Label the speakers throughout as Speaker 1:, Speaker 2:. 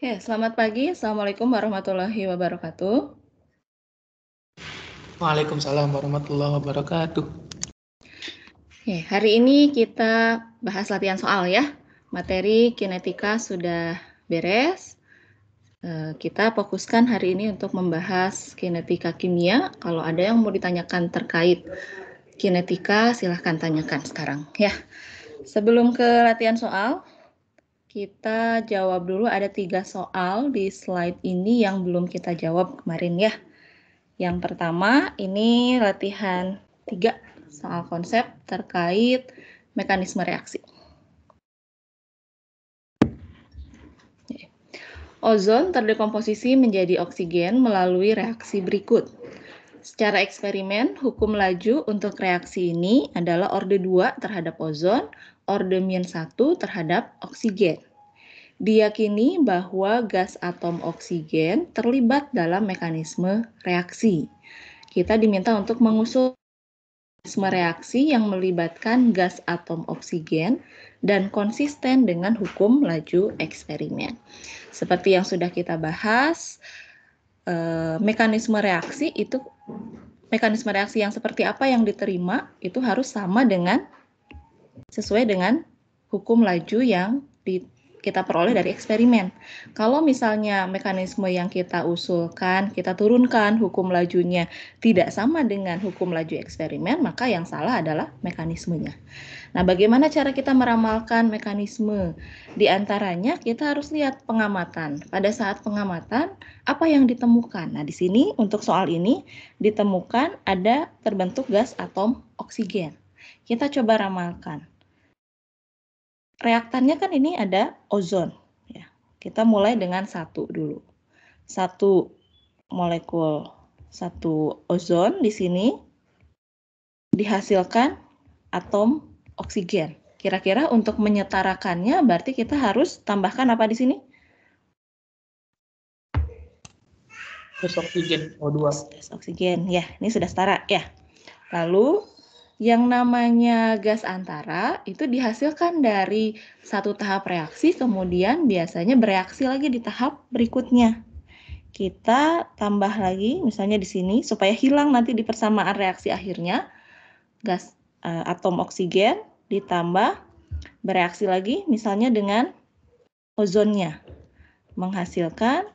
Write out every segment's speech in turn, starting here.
Speaker 1: Ya, selamat pagi. Assalamualaikum warahmatullahi wabarakatuh.
Speaker 2: Waalaikumsalam warahmatullahi wabarakatuh.
Speaker 1: Ya, hari ini kita bahas latihan soal ya. Materi kinetika sudah beres. Kita fokuskan hari ini untuk membahas kinetika kimia. Kalau ada yang mau ditanyakan terkait kinetika, silahkan tanyakan sekarang ya. Sebelum ke latihan soal, kita jawab dulu ada 3 soal di slide ini yang belum kita jawab kemarin ya. Yang pertama, ini latihan 3 soal konsep terkait mekanisme reaksi. Ozon terdekomposisi menjadi oksigen melalui reaksi berikut. Secara eksperimen, hukum laju untuk reaksi ini adalah orde 2 terhadap ozon, orde -1 terhadap oksigen. Diyakini bahwa gas atom oksigen terlibat dalam mekanisme reaksi. Kita diminta untuk mengusul mekanisme reaksi yang melibatkan gas atom oksigen dan konsisten dengan hukum laju eksperimen. Seperti yang sudah kita bahas, mekanisme reaksi yang seperti apa yang diterima itu harus sama dengan sesuai dengan hukum laju yang kita peroleh dari eksperimen. Kalau misalnya mekanisme yang kita usulkan, kita turunkan hukum lajunya tidak sama dengan hukum laju eksperimen, maka yang salah adalah mekanismenya. Nah, bagaimana cara kita meramalkan mekanisme? Di antaranya kita harus lihat pengamatan. Pada saat pengamatan, apa yang ditemukan? Nah, di sini untuk soal ini ditemukan ada terbentuk gas atom oksigen. Kita coba ramalkan. Reaktannya kan ini ada ozon. Ya. Kita mulai dengan 1 dulu. 1 molekul 1 ozon di sini dihasilkan atom oksigen. Kira-kira untuk menyetarakannya berarti kita harus tambahkan apa di sini?
Speaker 2: Gas oksigen O2.
Speaker 1: Gas oksigen. Ya, ini sudah setara ya. Lalu yang namanya gas antara itu dihasilkan dari satu tahap reaksi, kemudian biasanya bereaksi lagi di tahap berikutnya. Kita tambah lagi, misalnya di sini, supaya hilang nanti di persamaan reaksi akhirnya, gas atom oksigen ditambah bereaksi lagi, misalnya dengan ozonnya, menghasilkan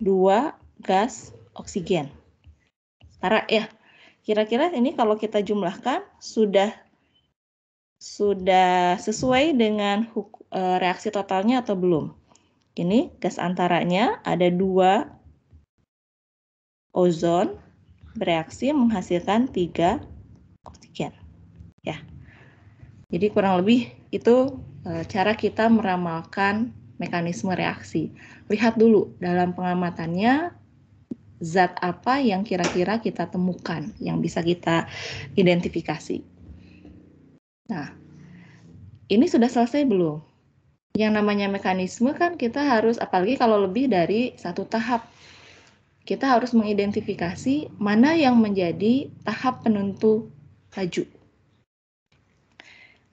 Speaker 1: 2 gas oksigen. Setara ya. Kira-kira ini kalau kita jumlahkan sudah sesuai dengan reaksi totalnya atau belum? Ini gas antaranya ada 2 ozon bereaksi menghasilkan 3 oksigen. Ya. Jadi kurang lebih itu cara kita meramalkan mekanisme reaksi. Lihat dulu dalam pengamatannya zat apa yang kira-kira kita temukan, yang bisa kita identifikasi. Nah, ini sudah selesai belum? Yang namanya mekanisme kan kita harus, apalagi kalau lebih dari 1 tahap, kita harus mengidentifikasi mana yang menjadi tahap penentu laju.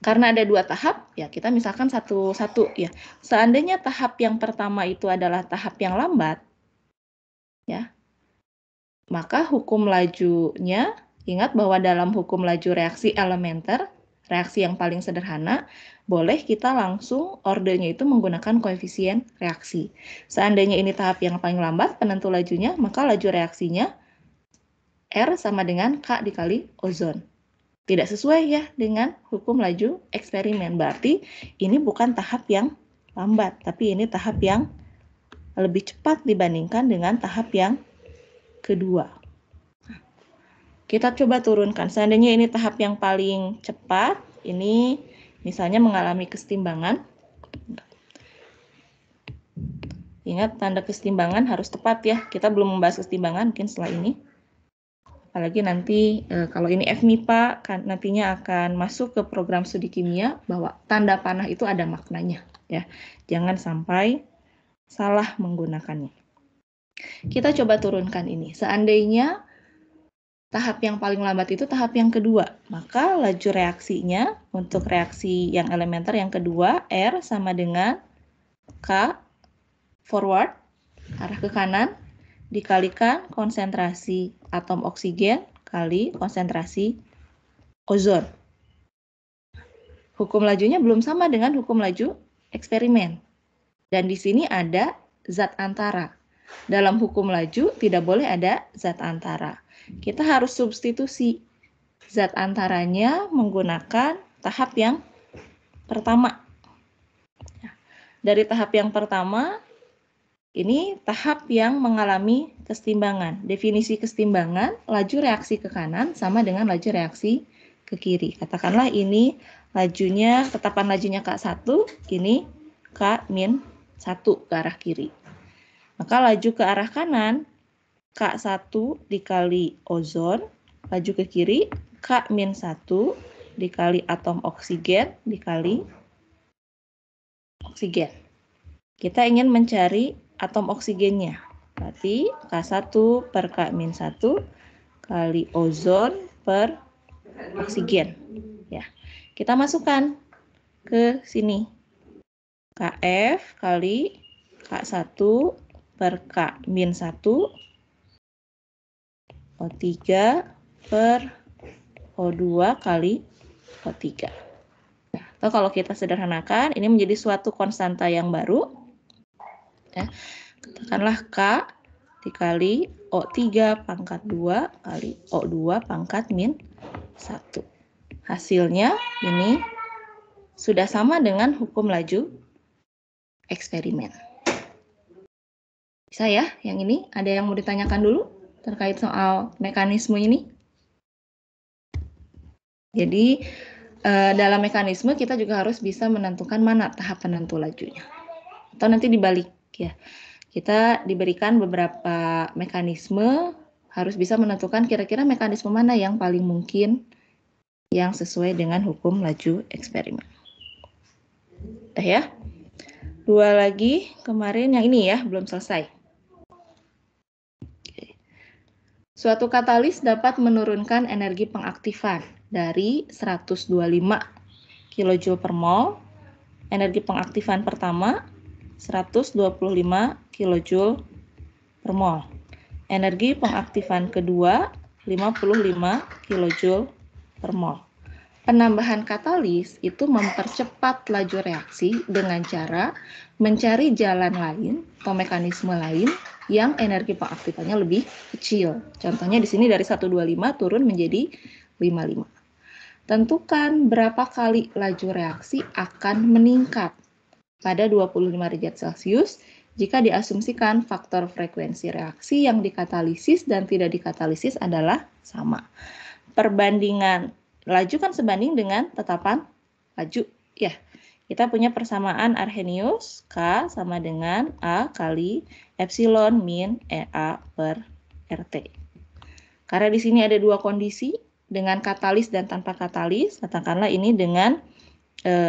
Speaker 1: Karena ada 2 tahap, ya kita misalkan satu-satu ya. Seandainya tahap yang pertama itu adalah tahap yang lambat, ya, maka hukum lajunya, ingat bahwa dalam hukum laju reaksi elementer, reaksi yang paling sederhana, boleh kita langsung ordenya itu menggunakan koefisien reaksi. Seandainya ini tahap yang paling lambat, penentu lajunya, maka laju reaksinya R sama dengan K dikali ozon. Tidak sesuai ya dengan hukum laju eksperimen. Berarti ini bukan tahap yang lambat, tapi ini tahap yang lebih cepat dibandingkan dengan tahap yang kedua. Kita coba turunkan. Seandainya ini tahap yang paling cepat, ini misalnya mengalami kesetimbangan. Ingat tanda kesetimbangan harus tepat ya. Kita belum membahas kesetimbangan mungkin setelah ini. Apalagi nanti kalau ini FMIPA kan nantinya akan masuk ke program studi kimia bahwa tanda panah itu ada maknanya ya. Jangan sampai salah menggunakannya. Kita coba turunkan ini. Seandainya tahap yang paling lambat itu tahap yang kedua, maka laju reaksinya untuk reaksi yang elementer yang kedua R sama dengan K forward, arah ke kanan, dikalikan konsentrasi atom oksigen kali konsentrasi ozon. Hukum lajunya belum sama dengan hukum laju eksperimen. Dan di sini ada zat antara. Dalam hukum laju tidak boleh ada zat antara. Kita harus substitusi zat antaranya menggunakan tahap yang pertama. Dari tahap yang pertama, ini tahap yang mengalami kesetimbangan. Definisi kesetimbangan, laju reaksi ke kanan sama dengan laju reaksi ke kiri. Katakanlah ini lajunya, tetapan lajunya K1, ini K-1 ke arah kiri. Maka laju ke arah kanan, K1 dikali ozon, laju ke kiri, K-1 dikali atom oksigen, dikali oksigen. Kita ingin mencari atom oksigennya. Berarti K1 per K-1 kali ozon per oksigen. Ya. Kita masukkan ke sini. Kf kali K1 per K-1 O3 per O2 kali O3. Nah, atau kalau kita sederhanakan, ini menjadi suatu konstanta yang baru. Ya. Katakanlah K dikali O3 pangkat 2 kali O2 pangkat min 1. Hasilnya ini sudah sama dengan hukum laju eksperimen. Bisa ya, yang ini ada yang mau ditanyakan dulu terkait soal mekanisme ini? Jadi dalam mekanisme kita juga harus bisa menentukan mana tahap penentu lajunya. Atau nanti dibalik ya. Kita diberikan beberapa mekanisme, harus bisa menentukan kira-kira mekanisme mana yang paling mungkin yang sesuai dengan hukum laju eksperimen. Ya. Dua lagi, kemarin yang ini ya, belum selesai. Suatu katalis dapat menurunkan energi pengaktifan dari 125 kJ per mol. Energi pengaktifan pertama 125 kJ per mol. Energi pengaktifan kedua 55 kJ per mol. Penambahan katalis itu mempercepat laju reaksi dengan cara mencari jalan lain atau mekanisme lain yang energi pengaktifannya lebih kecil. Contohnya di sini dari 125 turun menjadi 55. Tentukan berapa kali laju reaksi akan meningkat pada 25 derajat Celcius jika diasumsikan faktor frekuensi reaksi yang dikatalisis dan tidak dikatalisis adalah sama. Perbandingan laju kan sebanding dengan tetapan laju. Ya, kita punya persamaan Arrhenius K sama dengan A kali epsilon min EA per RT. Karena di sini ada dua kondisi, dengan katalis dan tanpa katalis. Katakanlah ini dengan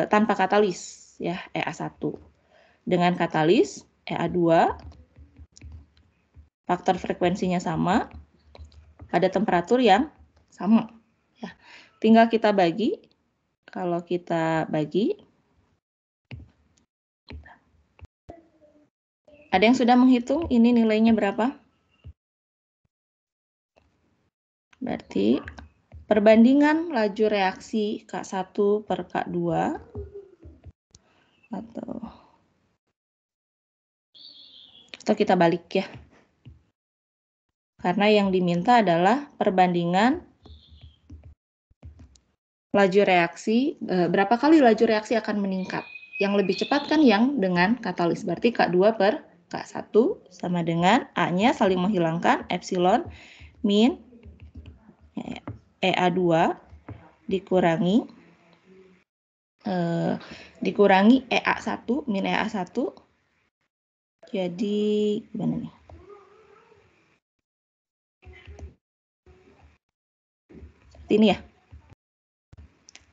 Speaker 1: tanpa katalis, ya, EA1. Dengan katalis, EA2, faktor frekuensinya sama, pada temperatur yang sama. Ya. Tinggal kita bagi. Kalau kita bagi, ada yang sudah menghitung ini nilainya berapa? Berarti perbandingan laju reaksi K1 per K2 atau kita balik ya. Karena yang diminta adalah perbandingan laju reaksi, berapa kali laju reaksi akan meningkat. Yang lebih cepat kan yang dengan katalis, berarti K2 per K1 sama dengan A-nya saling menghilangkan, epsilon min EA2 dikurangi EA1 min EA1. Jadi gimana nih? Ini ya.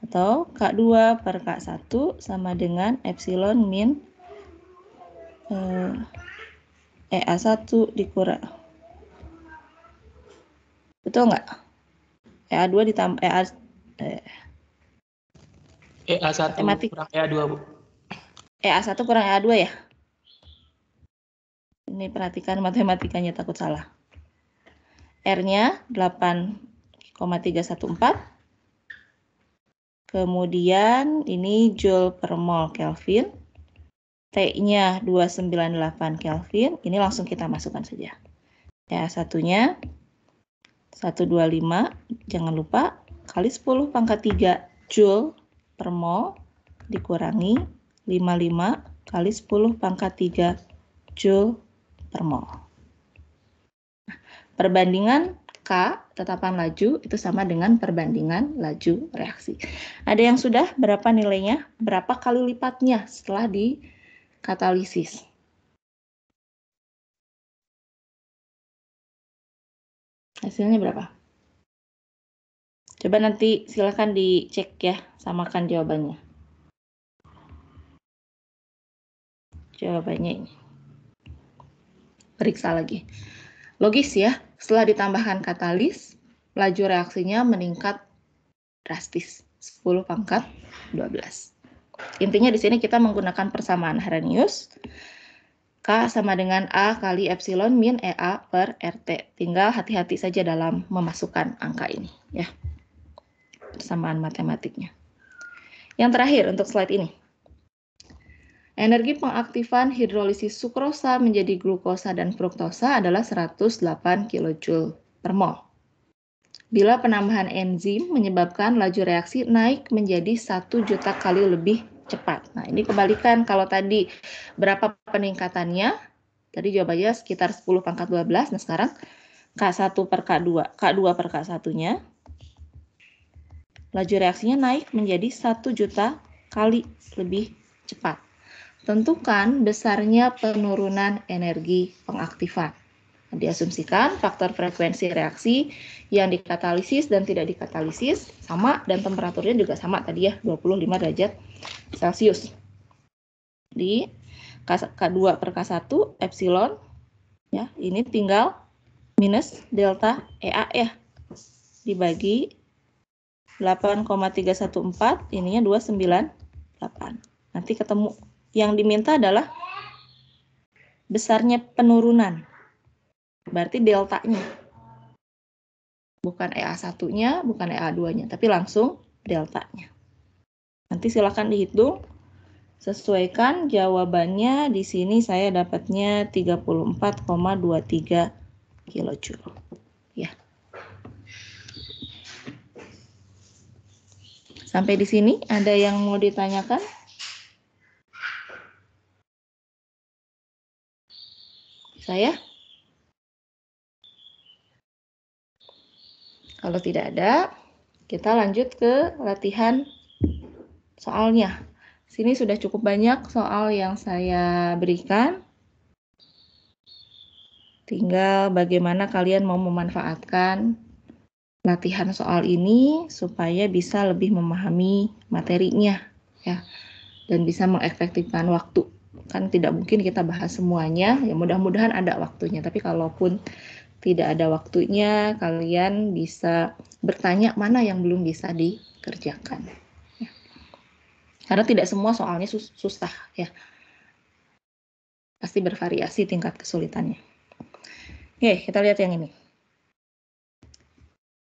Speaker 1: Atau K2 per K1 sama dengan epsilon min EA1 dikurang. Betul nggak? EA2 ditambah
Speaker 2: EA1 kurang EA2, Bu.
Speaker 1: EA1 kurang EA2 ya? Ini perhatikan matematikanya, takut salah. R-nya 8,314. Kemudian ini Joule per mol Kelvin. T-nya 298 Kelvin. Ini langsung kita masukkan saja. Ya, satunya 125, jangan lupa, kali 10 pangkat 3 Joule per mol dikurangi 55 kali 10 pangkat 3 Joule per mol. Perbandingan K, tetapan laju, itu sama dengan perbandingan laju reaksi. Ada yang sudah? Berapa nilainya? Berapa kali lipatnya setelah dikatalisis? Hasilnya berapa? Coba nanti silakan dicek ya, samakan jawabannya. Jawabannya ini. Periksa lagi. Logis ya, setelah ditambahkan katalis, laju reaksinya meningkat drastis, 10 pangkat 12. Intinya di sini kita menggunakan persamaan Arrhenius. K sama dengan A kali epsilon min EA per RT. Tinggal hati-hati saja dalam memasukkan angka ini ya. Persamaan matematiknya. Yang terakhir untuk slide ini. Energi pengaktifan hidrolisis sukrosa menjadi glukosa dan fruktosa adalah 108 kJ per mol. Bila penambahan enzim menyebabkan laju reaksi naik menjadi 1 juta kali lebih cepat. Nah, ini kebalikan. Kalau tadi berapa peningkatannya? Tadi jawabannya sekitar 10 pangkat 12. Nah, sekarang K1 per K2. K2 per K1-nya. Laju reaksinya naik menjadi 1 juta kali lebih cepat. Tentukan besarnya penurunan energi pengaktifan. Diasumsikan faktor frekuensi reaksi yang dikatalisis dan tidak dikatalisis sama, dan temperaturnya juga sama tadi ya, 25 derajat Celcius. Di K2 per K1 epsilon ya, ini tinggal minus delta EA ya, dibagi 8,314, ininya 298. Nanti ketemu. Yang diminta adalah besarnya penurunan. Berarti deltanya. Bukan EA1-nya, bukan EA2-nya, tapi langsung deltanya. Nanti silakan dihitung. Sesuaikan jawabannya. Di sini saya dapatnya 34,23 kJ. Ya. Sampai di sini ada yang mau ditanyakan? Saya? Kalau tidak ada, kita lanjut ke latihan soalnya. Sini sudah cukup banyak soal yang saya berikan. Tinggal bagaimana kalian mau memanfaatkan latihan soal ini supaya bisa lebih memahami materinya ya, dan bisa mengefektifkan waktu. Kan tidak mungkin kita bahas semuanya, ya mudah-mudahan ada waktunya. Tapi kalaupun tidak ada waktunya, kalian bisa bertanya mana yang belum bisa dikerjakan. Ya. Karena tidak semua soalnya susah ya. Pasti bervariasi tingkat kesulitannya. Oke, kita lihat yang ini.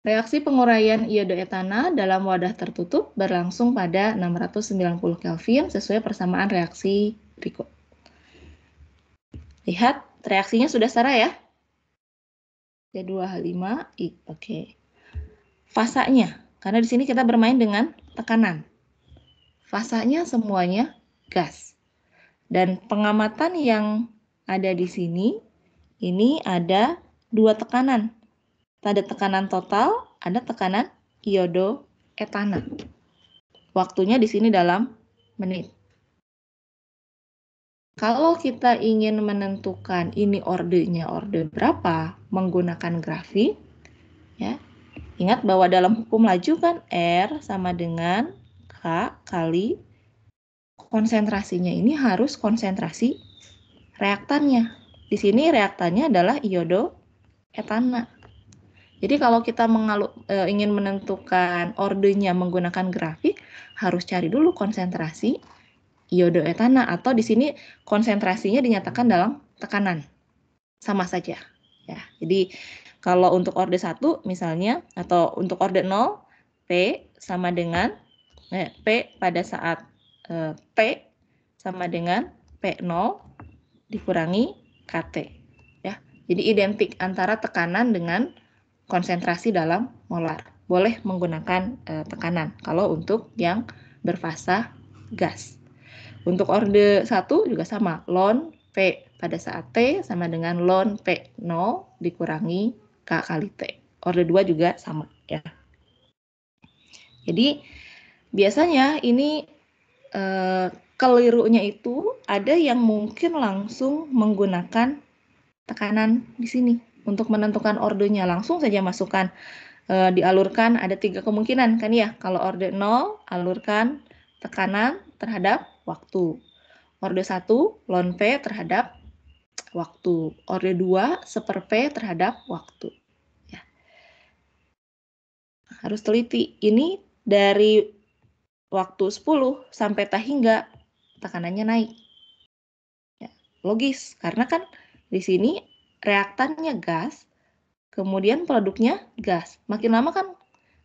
Speaker 1: Reaksi penguraian iodo etana dalam wadah tertutup berlangsung pada 690 Kelvin sesuai persamaan reaksi berikut. Lihat, reaksinya sudah setara ya? C2H5, oke. Fasanya, karena di sini kita bermain dengan tekanan. Fasanya semuanya gas. Dan pengamatan yang ada di sini, ini ada dua tekanan. Ada tekanan total, ada tekanan iodo etana. Waktunya di sini dalam menit. Kalau kita ingin menentukan ini ordenya orde berapa menggunakan grafik, ya, ingat bahwa dalam hukum laju kan R sama dengan K kali konsentrasinya ini harus konsentrasi reaktannya. Di sini reaktannya adalah iodo etana. Jadi kalau kita ingin menentukan ordenya menggunakan grafik, harus cari dulu konsentrasi iodo etana, atau di sini konsentrasinya dinyatakan dalam tekanan. sama saja. Ya, jadi kalau untuk orde 1 misalnya, atau untuk orde 0, P sama dengan P pada saat T sama dengan P0 dikurangi KT. Ya, jadi identik antara tekanan dengan konsentrasi dalam molar. Boleh menggunakan tekanan kalau untuk yang berfasa gas. Untuk orde 1 juga sama, ln P pada saat T sama dengan ln P0 dikurangi K kali T. Orde 2 juga sama ya. Jadi biasanya ini kelirunya itu ada yang mungkin langsung menggunakan tekanan di sini untuk menentukan ordenya. Langsung saja masukkan, dialurkan, ada 3 kemungkinan kan ya. Kalau orde 0, alurkan tekanan terhadap waktu. Orde 1, ln P terhadap waktu. Orde 2, seper P terhadap waktu. Ya. Harus teliti. Ini dari waktu 10 sampai tak hingga tekanannya naik. Ya, logis, karena kan di sini reaktannya gas, kemudian produknya gas. Makin lama kan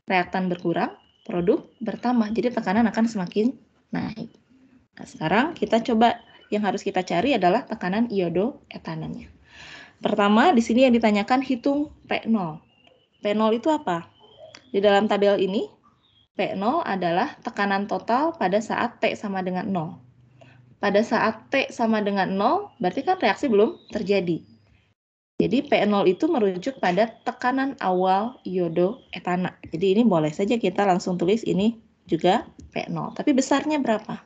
Speaker 1: reaktan berkurang, produk bertambah, jadi tekanan akan semakin naik. Nah, sekarang kita coba, yang harus kita cari adalah tekanan iodoetanannya. Pertama, di sini yang ditanyakan hitung P0. P0 itu apa? Di dalam tabel ini, P0 adalah tekanan total pada saat T sama dengan 0. Pada saat T sama dengan 0, berarti kan reaksi belum terjadi. Jadi P0 itu merujuk pada tekanan awal iodoetana. Jadi ini boleh saja kita langsung tulis ini juga P0. Tapi besarnya berapa?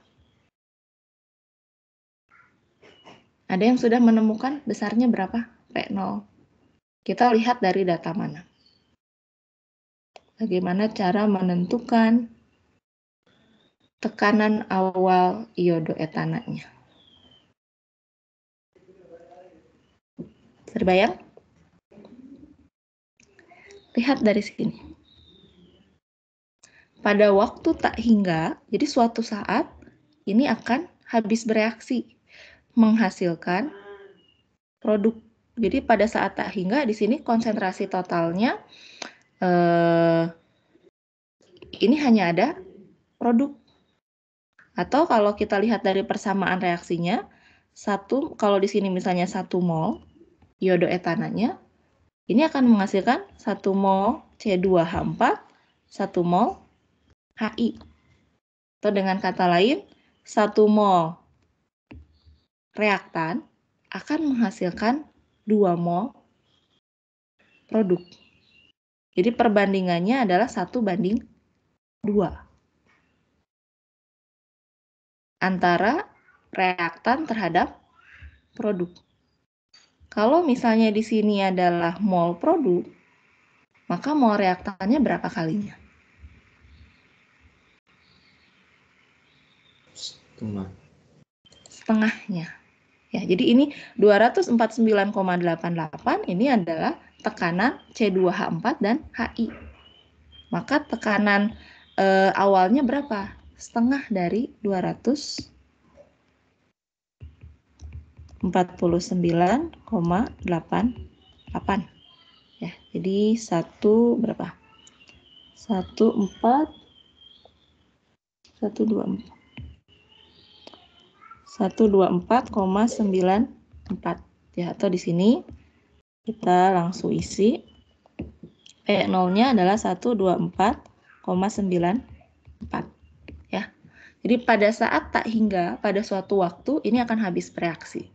Speaker 1: Ada yang sudah menemukan besarnya berapa? P0. Kita lihat dari data mana. Bagaimana cara menentukan tekanan awal iodoetananya? Terbayang? Lihat dari sini. Pada waktu tak hingga, jadi suatu saat ini akan habis bereaksi, menghasilkan produk. Jadi pada saat tak hingga di sini konsentrasi totalnya ini hanya ada produk. Atau kalau kita lihat dari persamaan reaksinya, kalau di sini misalnya 1 mol iodoetananya, ini akan menghasilkan 1 mol C2H4, 1 mol HI. Atau dengan kata lain, 1 mol reaktan akan menghasilkan 2 mol produk. Jadi perbandingannya adalah 1:2 antara reaktan terhadap produk. Kalau misalnya di sini adalah mol produk, maka mol reaktannya berapa kalinya? Setengahnya. Ya, jadi ini 249,88 ini adalah tekanan C2H4 dan HI. Maka tekanan awalnya berapa? Setengah dari 249,88. Ya, jadi 124 124,94 ya, atau di sini kita langsung isi P0-nya adalah 124,94 ya. Jadi pada saat tak hingga pada suatu waktu ini akan habis bereaksi.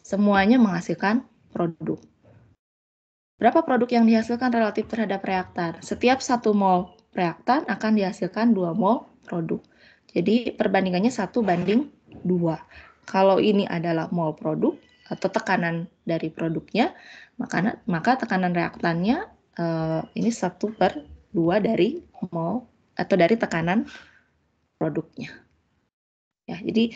Speaker 1: Semuanya menghasilkan produk. Berapa produk yang dihasilkan relatif terhadap reaktan? Setiap 1 mol reaktan akan dihasilkan 2 mol produk. Jadi perbandingannya 1:2. Kalau ini adalah mol produk atau tekanan dari produknya, maka tekanan reaktannya ini 1/2 dari mol atau dari tekanan produknya. Ya, jadi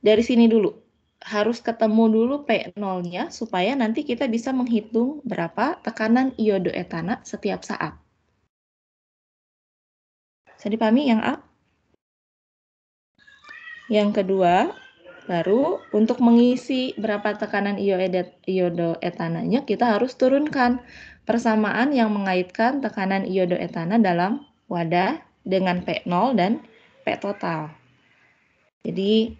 Speaker 1: dari sini dulu harus ketemu dulu P0-nya supaya nanti kita bisa menghitung berapa tekanan iodoetana setiap saat. Bisa dipahami yang A? Yang kedua, Baru untuk mengisi berapa tekanan iodoetananya, kita harus turunkan persamaan yang mengaitkan tekanan iodoetana dalam wadah dengan P0 dan P total. Jadi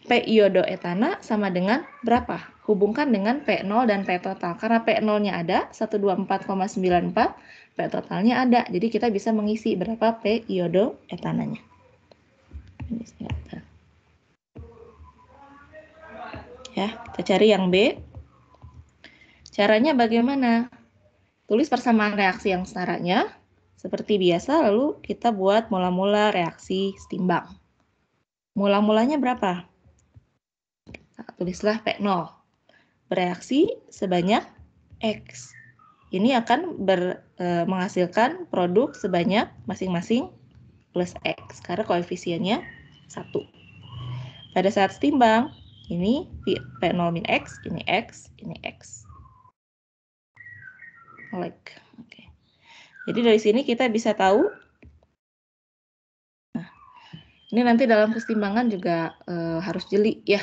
Speaker 1: P iodoetana sama dengan berapa? Hubungkan dengan P0 dan P total. Karena P0-nya ada, 124,94, P totalnya ada. Jadi kita bisa mengisi berapa P iodoetananya. Ini sebentar. Ya, kita cari yang B. Caranya bagaimana? Tulis persamaan reaksi yang setaranya. Seperti biasa, lalu kita buat mula-mula reaksi setimbang. Mula-mulanya berapa? Nah, tulislah P0. Bereaksi sebanyak X. Ini akan menghasilkan produk sebanyak masing-masing plus X. Karena koefisiennya 1. Pada saat setimbang, ini P0 min X, ini X, ini X. Oke. Jadi dari sini kita bisa tahu. Nah, ini nanti dalam kesetimbangan juga harus jeli ya.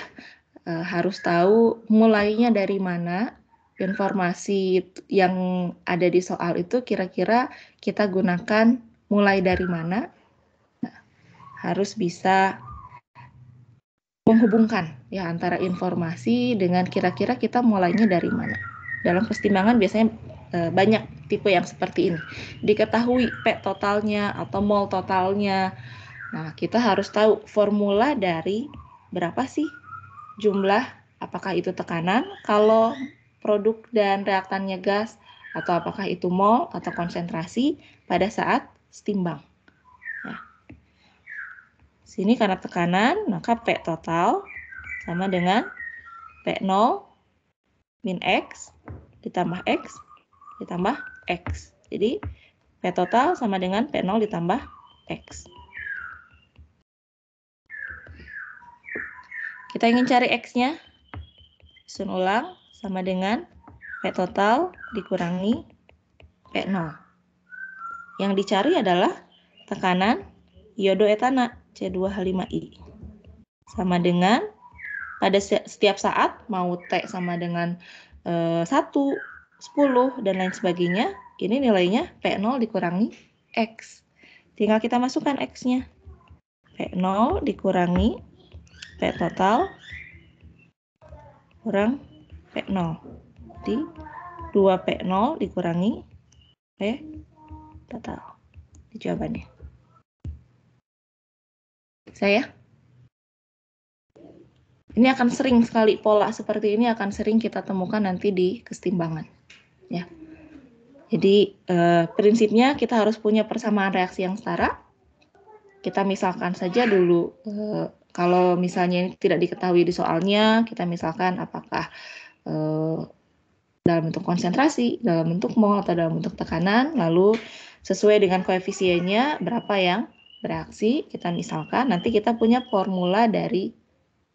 Speaker 1: Harus tahu mulainya dari mana, informasi yang ada di soal itu kira-kira kita gunakan mulai dari mana. Nah, harus bisa menghubungkan ya antara informasi dengan kira-kira kita mulainya dari mana. Dalam kesetimbangan biasanya banyak tipe yang seperti ini. Diketahui P totalnya atau mol totalnya. Nah, kita harus tahu formula dari berapa sih jumlah, apakah itu tekanan, kalau produk dan reaktannya gas, atau apakah itu mol atau konsentrasi pada saat setimbang. Ya. Sini karena tekanan, maka P total sama dengan P0 min X ditambah X ditambah X. Jadi P total sama dengan P0 ditambah X. Kita ingin cari X-nya. Susun ulang sama dengan P total dikurangi P0. Yang dicari adalah tekanan iodoetana C2H5I. Sama dengan pada setiap saat mau T sama dengan 1, 10, dan lain sebagainya. Ini nilainya P0 dikurangi X. Tinggal kita masukkan X-nya. P0 dikurangi P total kurang P0. Jadi 2P0 dikurangi P total. Ini jawabannya. Saya? Ini akan sering sekali, pola seperti ini akan sering kita temukan nanti di kesetimbangan. Ya. Jadi prinsipnya kita harus punya persamaan reaksi yang setara. Kita misalkan saja dulu, kalau misalnya ini tidak diketahui di soalnya, kita misalkan apakah dalam bentuk konsentrasi, dalam bentuk mol, atau dalam bentuk tekanan, lalu sesuai dengan koefisiennya berapa yang bereaksi, kita misalkan, nanti kita punya formula dari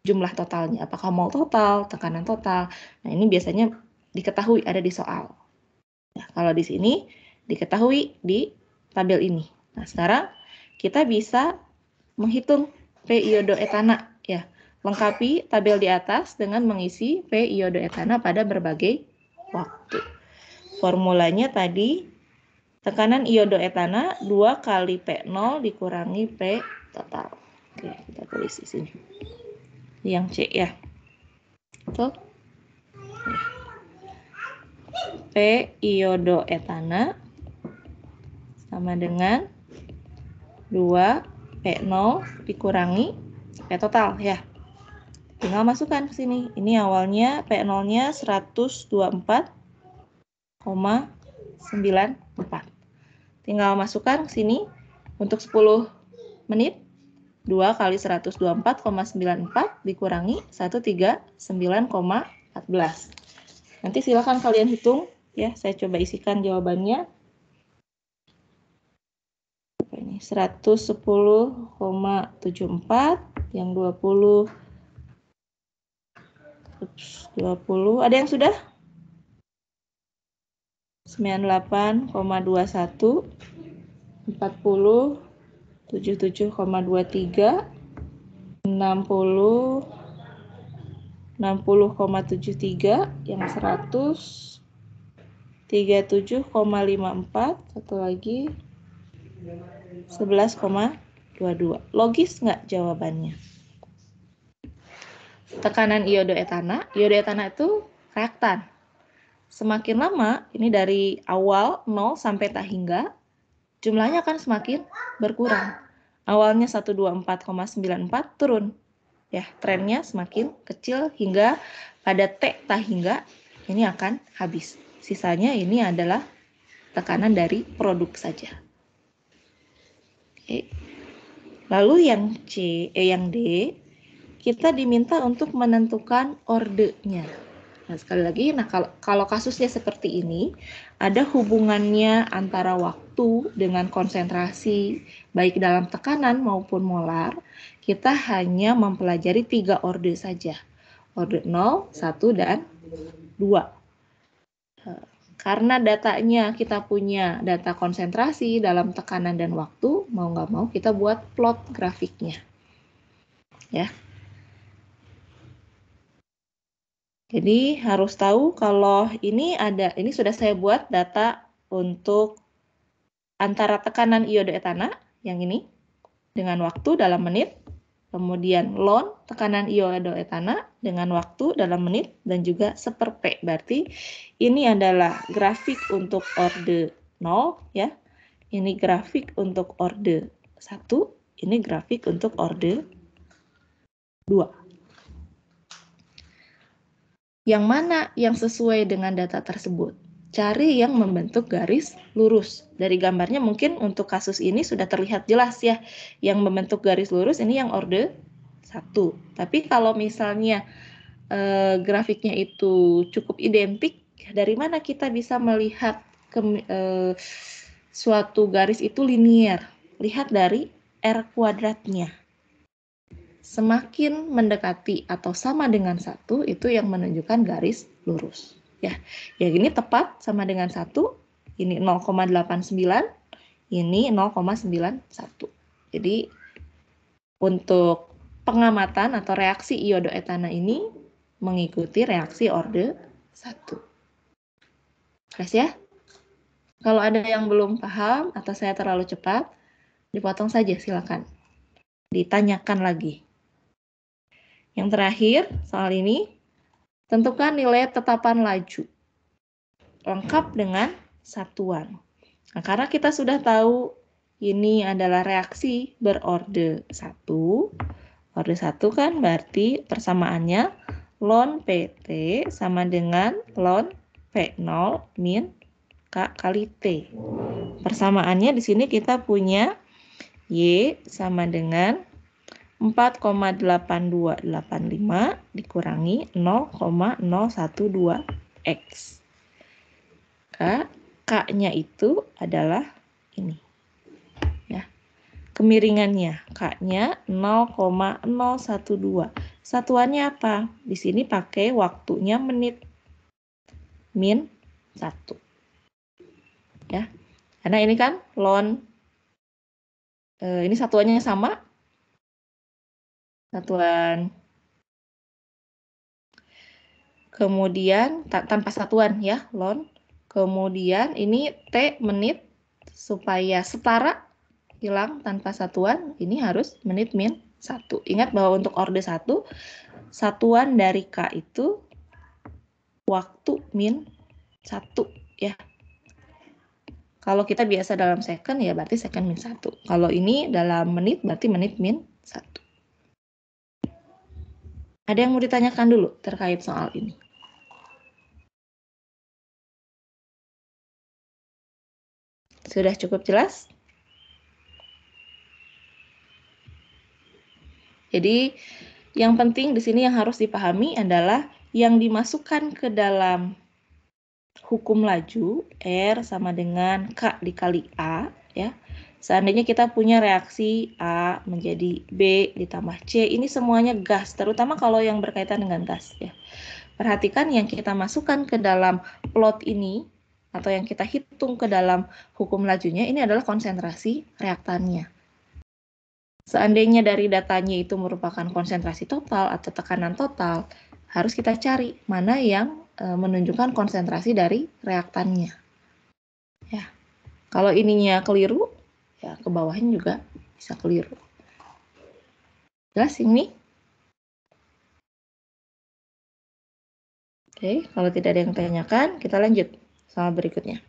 Speaker 1: jumlah totalnya, apakah mol total, tekanan total. Nah, ini biasanya diketahui ada di soal. Nah, kalau di sini diketahui di tabel ini. Nah, sekarang kita bisa menghitung P iodoetana ya. Lengkapi tabel di atas dengan mengisi P iodoetana pada berbagai waktu. Formulanya tadi tekanan iodoetana 2 kali P0 dikurangi P total. Oke, kita tulis di sini. Yang C ya. Betul? P iodoetana sama dengan 2P0 dikurangi P total ya. Tinggal masukkan ke sini. Ini awalnya P0-nya 124,94. Tinggal masukkan ke sini untuk 10 menit. 2 kali 124,94 dikurangi 139,14. Nanti silakan kalian hitung ya, saya coba isikan jawabannya. Ini 110,74 yang 20 ada yang sudah? 98,21 40 77,23 60 60,73, yang 100 37,54, satu lagi 11,22. Logis nggak jawabannya? Tekanan iodoetana itu reaktan. Semakin lama, ini dari awal 0 sampai tak hingga, jumlahnya akan semakin berkurang. Awalnya 124,94 turun. Ya, trennya semakin kecil hingga pada T tak hingga ini akan habis. Sisanya ini adalah tekanan dari produk saja. Oke. Lalu yang yang D, kita diminta untuk menentukan ordenya. Nah, sekali lagi, kalau kasusnya seperti ini, ada hubungannya antara waktu dengan konsentrasi, baik dalam tekanan maupun molar. Kita hanya mempelajari 3 orde saja. Orde 0, 1, dan 2. Karena datanya kita punya data konsentrasi dalam tekanan dan waktu, mau nggak mau kita buat plot grafiknya. Ya. Jadi harus tahu kalau ini sudah saya buat data untuk antara tekanan iodoetana yang ini dengan waktu dalam menit, kemudian ln tekanan iodoetana dengan waktu dalam menit, dan juga seper P. Berarti ini adalah grafik untuk orde 0 ya. Ini grafik untuk orde 1, ini grafik untuk orde 2. Yang mana yang sesuai dengan data tersebut? Cari yang membentuk garis lurus. Dari gambarnya mungkin untuk kasus ini sudah terlihat jelas ya. Yang membentuk garis lurus ini yang orde 1. Tapi kalau misalnya grafiknya itu cukup identik, dari mana kita bisa melihat suatu garis itu linear? Lihat dari R kuadratnya. Semakin mendekati atau sama dengan 1, itu yang menunjukkan garis lurus. Ya, yang ini tepat sama dengan 1, ini 0,89, ini 0,91. Jadi, untuk pengamatan atau reaksi iodoetana ini mengikuti reaksi orde 1. Jelas ya? Kalau ada yang belum paham atau saya terlalu cepat, dipotong saja silakan. Ditanyakan lagi. Yang terakhir, soal ini, tentukan nilai tetapan laju. Lengkap dengan satuan. Nah, karena kita sudah tahu ini adalah reaksi berorde 1. Orde 1 kan berarti persamaannya ln PT sama dengan ln P0 min K kali T. Persamaannya di sini kita punya Y sama dengan 4,8285 dikurangi 0,012X. K-nya itu adalah ini. Ya. Kemiringannya, K-nya 0,012. Satuannya apa? Di sini pakai waktunya menit. Min 1. Ya. Karena ini kan ln, ini satuannya sama. Satuan. Kemudian tanpa satuan ya, ln. Kemudian ini T menit, supaya setara hilang tanpa satuan, ini harus menit min 1. Ingat bahwa untuk orde 1, satuan dari K itu waktu min 1 ya. Kalau kita biasa dalam second ya berarti second min 1. Kalau ini dalam menit berarti menit min 1. Ada yang mau ditanyakan dulu terkait soal ini? Sudah cukup jelas? Jadi, yang penting di sini yang harus dipahami adalah yang dimasukkan ke dalam hukum laju, R sama dengan K dikali A, ya. Seandainya kita punya reaksi A menjadi B ditambah C, ini semuanya gas, terutama kalau yang berkaitan dengan gas, ya. Perhatikan yang kita masukkan ke dalam plot ini, atau yang kita hitung ke dalam hukum lajunya, ini adalah konsentrasi reaktannya. Seandainya dari datanya itu merupakan konsentrasi total atau tekanan total, harus kita cari mana yang menunjukkan konsentrasi dari reaktannya. Ya. Kalau ininya keliru, ya ke bawahnya juga bisa keliru. Jelas ini? Oke, kalau tidak ada yang tanyakan, kita lanjut sama berikutnya.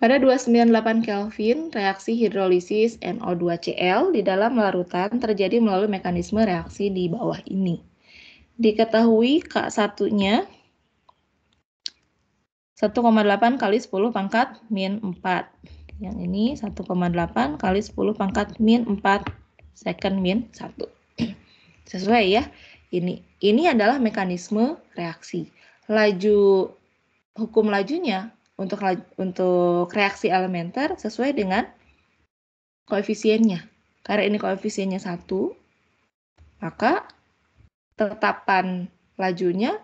Speaker 1: Pada 298 Kelvin, reaksi hidrolisis NO2Cl di dalam larutan terjadi melalui mekanisme reaksi di bawah ini. Diketahui K1-nya 1,8 kali 10 pangkat min 4. Yang ini 1,8 kali 10 pangkat min 4 second min 1. Sesuai ya. Ini adalah mekanisme reaksi. Hukum lajunya untuk reaksi elementer sesuai dengan koefisiennya. Karena ini koefisiennya 1, maka tetapan lajunya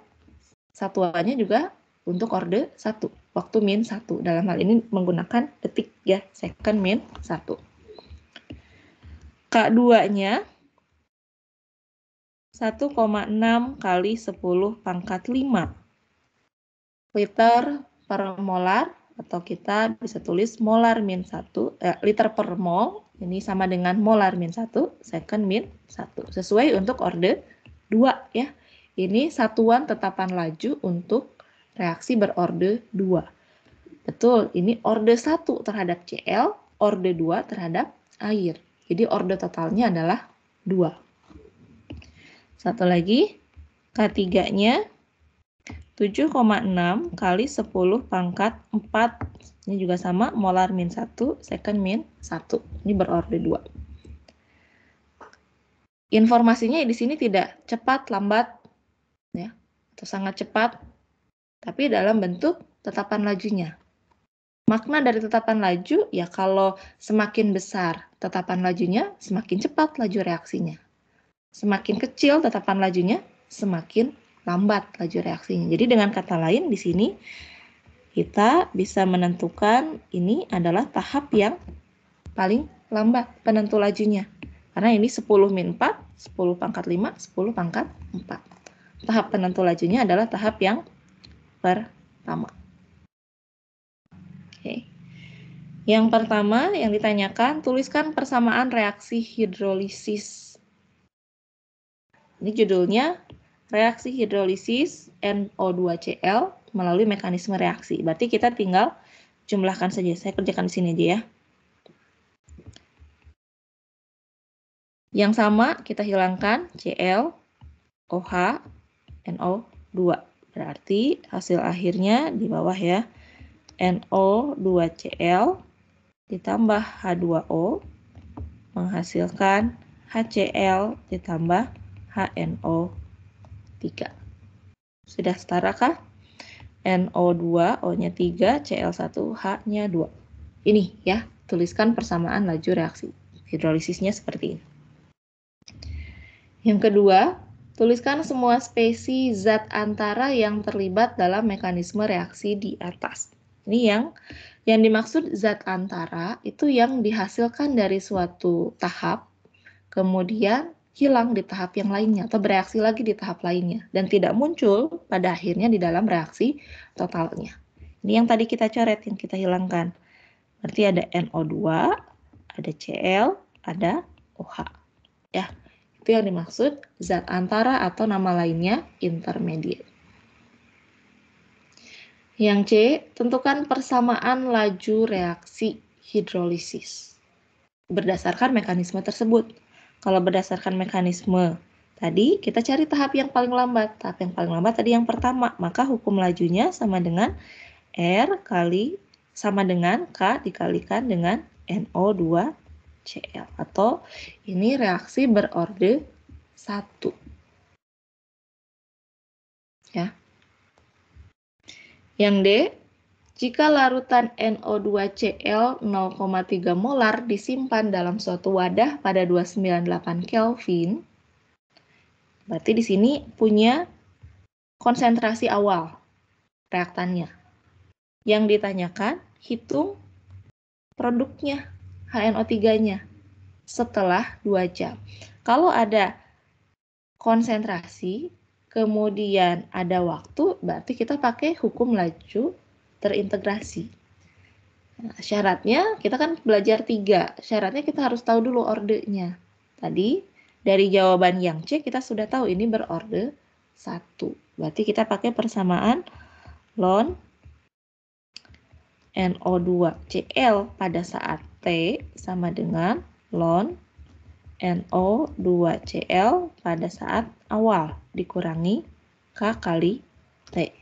Speaker 1: satuannya juga untuk orde 1, waktu min 1. Dalam hal ini menggunakan detik ya, second min 1. K2-nya 1,6 kali 10 pangkat 5 liter per molar, atau kita bisa tulis molar min 1, liter per mol, ini sama dengan molar min 1, second min 1. Sesuai untuk orde 2 ya. Ini satuan tetapan laju untuk reaksi berorde 2. Betul, ini orde 1 terhadap Cl, orde 2 terhadap air. Jadi orde totalnya adalah 2. Satu lagi, K3-nya 7,6 kali 10 pangkat 4. Ini juga sama, molar min 1, second min 1. Ini berorde 2. Informasinya di sini tidak cepat, lambat, ya, atau sangat cepat, tapi dalam bentuk tetapan lajunya. Makna dari tetapan laju, ya kalau semakin besar tetapan lajunya, semakin cepat laju reaksinya. Semakin kecil tetapan lajunya, semakin lambat laju reaksinya. Jadi dengan kata lain di sini kita bisa menentukan ini adalah tahap yang paling lambat penentu lajunya. Karena ini 10 min 4, 10 pangkat 5, 10 pangkat 4. Tahap penentu lajunya adalah tahap yang pertama. Oke. Yang pertama yang ditanyakan, tuliskan persamaan reaksi hidrolisis. Ini judulnya reaksi hidrolisis NO2Cl melalui mekanisme reaksi. Berarti kita tinggal jumlahkan saja. Saya kerjakan di sini aja ya. Yang sama kita hilangkan Cl, OH, NO2. Berarti hasil akhirnya di bawah ya. NO2Cl ditambah H2O menghasilkan HCl ditambah HNO3. Sudah setara kah? NO2, O-nya 3, Cl1, H-nya 2. Ini ya, tuliskan persamaan laju reaksi. Hidrolisisnya seperti ini. Yang kedua, tuliskan semua spesies zat antara yang terlibat dalam mekanisme reaksi di atas. Ini yang dimaksud zat antara itu yang dihasilkan dari suatu tahap, kemudian hilang di tahap yang lainnya atau bereaksi lagi di tahap lainnya dan tidak muncul pada akhirnya di dalam reaksi totalnya. Ini yang tadi kita coret, yang kita hilangkan. Berarti ada NO2, ada Cl, ada OH. Ya, itu yang dimaksud zat antara atau nama lainnya intermediate. Yang C, tentukan persamaan laju reaksi hidrolisis berdasarkan mekanisme tersebut. Kalau berdasarkan mekanisme tadi, kita cari tahap yang paling lambat. Tahap yang paling lambat tadi yang pertama, maka hukum lajunya sama dengan R sama dengan K dikalikan dengan NO2Cl. Atau ini reaksi berorde 1. Ya. Yang D, jika larutan NO2Cl 0,3 molar disimpan dalam suatu wadah pada 298 Kelvin, berarti di sini punya konsentrasi awal reaktannya. Yang ditanyakan, hitung produknya, HNO3-nya, setelah 2 jam. Kalau ada konsentrasi, kemudian ada waktu, berarti kita pakai hukum laju terintegrasi. Nah, syaratnya, kita kan belajar 3. Syaratnya kita harus tahu dulu ordernya. Tadi, dari jawaban yang C, kita sudah tahu ini berorde 1. Berarti kita pakai persamaan ln NO2Cl pada saat T sama dengan ln NO2Cl pada saat awal dikurangi K kali T.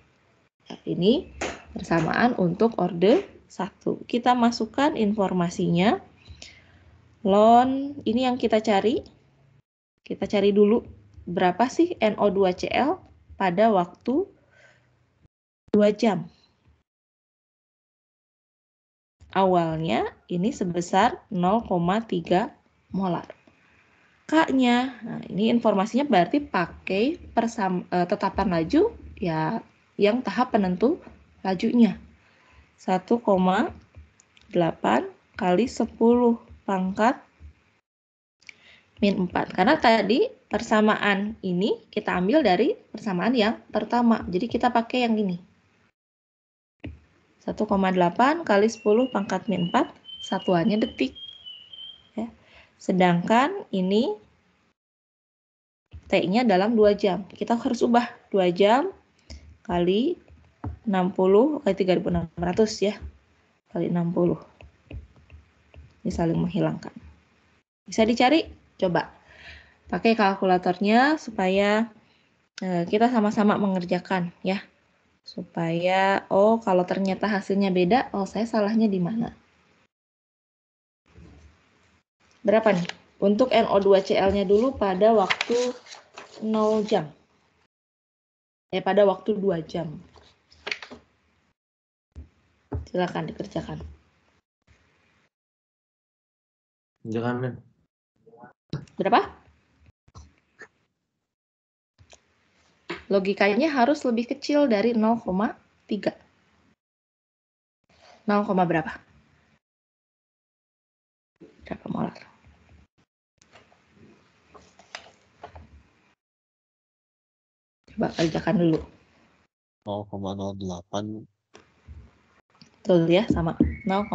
Speaker 1: Nah, ini persamaan untuk orde 1. Kita masukkan informasinya. Ln ini yang kita cari. Kita cari dulu berapa sih NO2Cl pada waktu 2 jam. Awalnya ini sebesar 0,3 molar. K-nya, nah ini informasinya berarti pakai tetapan laju ya yang tahap penentu lajunya. 1,8 kali 10 pangkat min 4. Karena tadi persamaan ini kita ambil dari persamaan yang pertama. Jadi kita pakai yang ini. 1,8 kali 10 pangkat min 4, satuannya detik. Ya. Sedangkan ini T-nya dalam 2 jam. Kita harus ubah 2 jam kali 60 kali 3.600 ya. Kali 60. Ini saling menghilangkan. Bisa dicari? Coba. Pakai kalkulatornya supaya kita sama-sama mengerjakan ya. Supaya, oh kalau ternyata hasilnya beda, oh saya salahnya di mana? Berapa nih? Untuk NO2Cl-nya dulu pada waktu 0 jam. Pada waktu 2 jam. Silakan dikerjakan.
Speaker 3: Jangan.
Speaker 1: Berapa? Logikanya harus lebih kecil dari 0,3. 0, berapa? Berapa molar? Coba kerjakan dulu.
Speaker 3: 0,08.
Speaker 1: Betul ya, sama 0,08.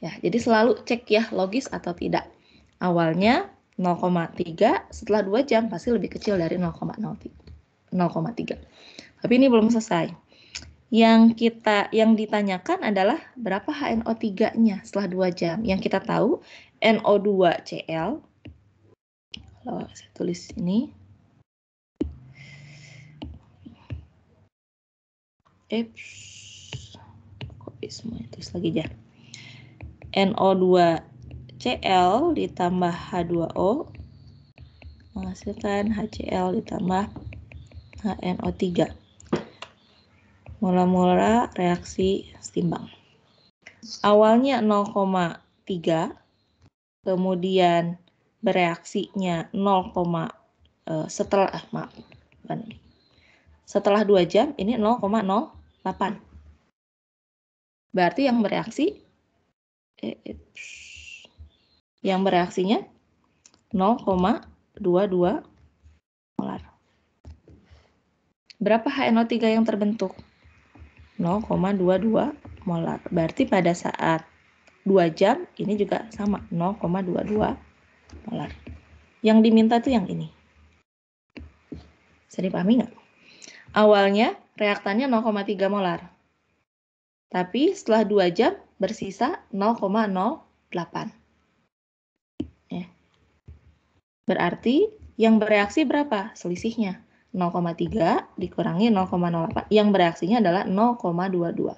Speaker 1: Ya, jadi selalu cek ya logis atau tidak. Awalnya 0,3, setelah 2 jam pasti lebih kecil dari 0,3. Tapi ini belum selesai. Yang ditanyakan adalah berapa HNO3-nya setelah 2 jam. Yang kita tahu NO2Cl. Kalau saya tulis ini. Copy semua, tulis lagi aja. NO2Cl ditambah H2O menghasilkan HCl ditambah HNO3. Mula-mula reaksi setimbang. Awalnya 0,3, kemudian bereaksinya setelah 2 jam ini 0,08. Berarti yang bereaksinya 0,22 molar. Berapa HNO3 yang terbentuk? 0,22 molar. Berarti pada saat 2 jam ini juga sama 0,22 molar. Yang diminta tuh yang ini. Bisa dipahami nggak? Awalnya reaktannya 0,3 molar. Tapi setelah 2 jam bersisa 0,08. Ya. Berarti yang bereaksi berapa? Selisihnya 0,3 dikurangi 0,08. Yang bereaksinya adalah 0,22.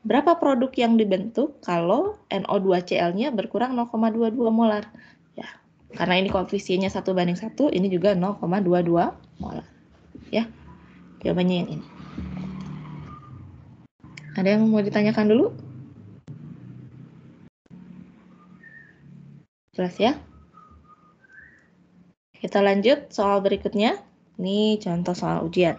Speaker 1: Berapa produk yang dibentuk kalau NO2Cl-nya berkurang 0,22 molar? Ya, karena ini koefisiennya 1:1, ini juga 0,22 molar. Ya, jawabannya yang ini. Ada yang mau ditanyakan dulu? Jelas ya? Kita lanjut soal berikutnya. Ini contoh soal ujian.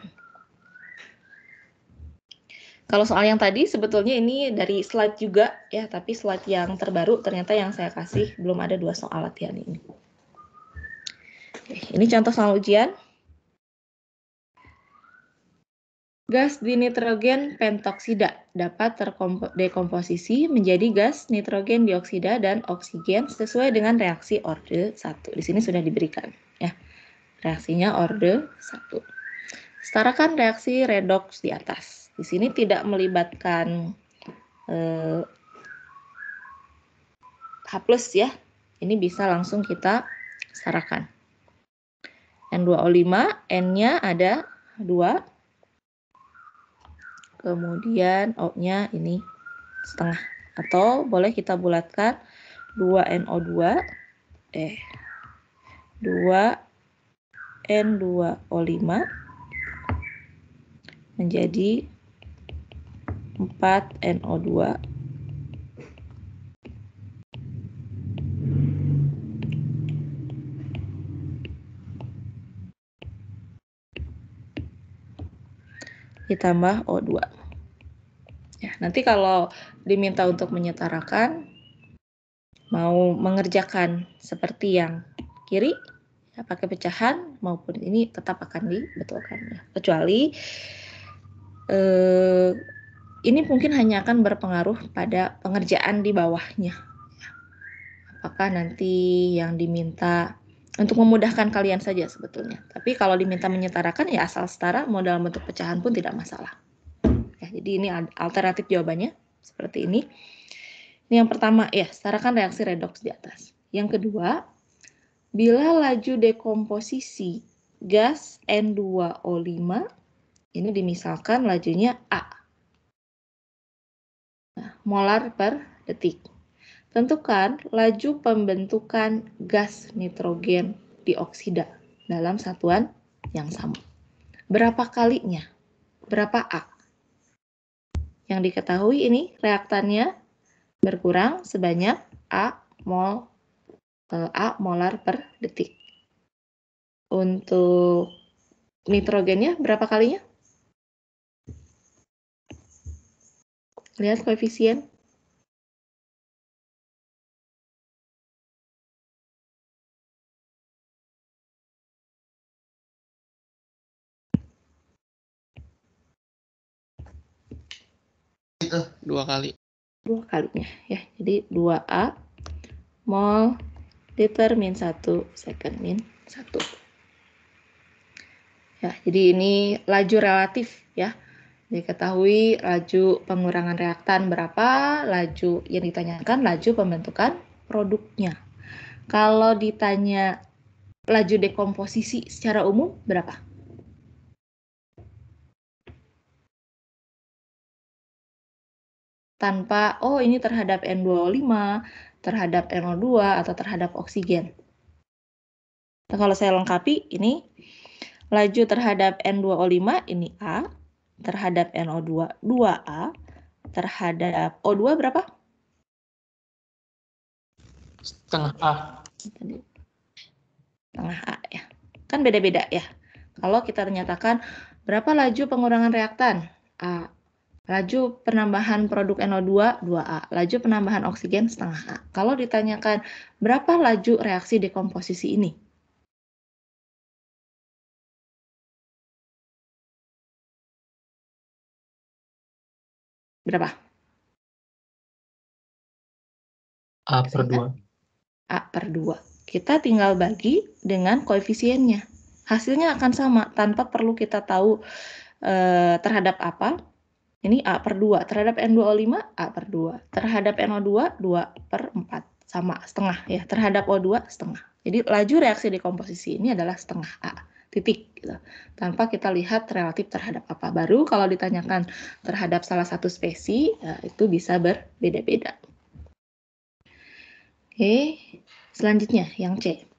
Speaker 1: Kalau soal yang tadi sebetulnya ini dari slide juga ya, tapi slide yang terbaru ternyata yang saya kasih belum ada 2 soal latihan ini. Ini contoh soal ujian. Gas dinitrogen pentoksida dapat terdekomposisi menjadi gas nitrogen dioksida dan oksigen sesuai dengan reaksi orde 1. Di sini sudah diberikan ya. Reaksinya orde 1. Setarakan reaksi redoks di atas. Di sini tidak melibatkan H+ ya. Ini bisa langsung kita setarakan. N2O5, N-nya ada 2. Kemudian O-nya ini setengah. Atau boleh kita bulatkan 2NO2, 2N2O5 menjadi 4NO2 ditambah O2. Ya, nanti kalau diminta untuk menyetarakan, mau mengerjakan seperti yang kiri, ya, pakai pecahan maupun ini tetap akan dibetulkan. Ya. Kecuali ini mungkin hanya akan berpengaruh pada pengerjaan di bawahnya. Apakah nanti yang diminta untuk memudahkan kalian saja sebetulnya. Tapi kalau diminta menyetarakan ya asal setara, mau dalam bentuk pecahan pun tidak masalah. Ya, jadi ini alternatif jawabannya seperti ini. Ini yang pertama ya, setarakan reaksi redoks di atas. Yang kedua, bila laju dekomposisi gas N2O5 ini dimisalkan lajunya A. Nah, molar per detik. Tentukan laju pembentukan gas nitrogen dioksida dalam satuan yang sama. Berapa kalinya? Berapa A? Yang diketahui ini reaktannya berkurang sebanyak A molar per detik. Untuk nitrogennya berapa kalinya? Lihat koefisien.
Speaker 2: Itu 2 kali.
Speaker 1: 2 kalinya ya. Jadi 2A mol liter min 1 second min 1. Ya, jadi ini laju relatif ya. Diketahui laju pengurangan reaktan berapa, laju yang ditanyakan laju pembentukan produknya. Kalau ditanya laju dekomposisi secara umum berapa? Tanpa, oh ini terhadap N2O5, terhadap NO2, atau terhadap oksigen. Nah, kalau saya lengkapi, ini laju terhadap N2O5, ini A, terhadap NO2, 2A, terhadap O2 berapa?
Speaker 2: Setengah A.
Speaker 1: Setengah A ya. Kan beda-beda ya. Kalau kita nyatakan berapa laju pengurangan reaktan? A. Laju penambahan produk NO2, 2A. Laju penambahan oksigen, setengah A. Kalau ditanyakan berapa laju reaksi dekomposisi ini? Berapa?
Speaker 2: A per 2.
Speaker 1: A per 2. Kita tinggal bagi dengan koefisiennya. Hasilnya akan sama tanpa perlu kita tahu terhadap apa. Ini A per 2. Terhadap N2O5, A per 2. Terhadap NO2, 2 per 4. Sama, setengah ya. Terhadap O2, setengah. Jadi laju reaksi dekomposisi ini adalah setengah A. Titik. Gitu. Tanpa kita lihat relatif terhadap apa. Baru kalau ditanyakan terhadap salah satu spesies, itu bisa berbeda-beda. Oke, selanjutnya yang C.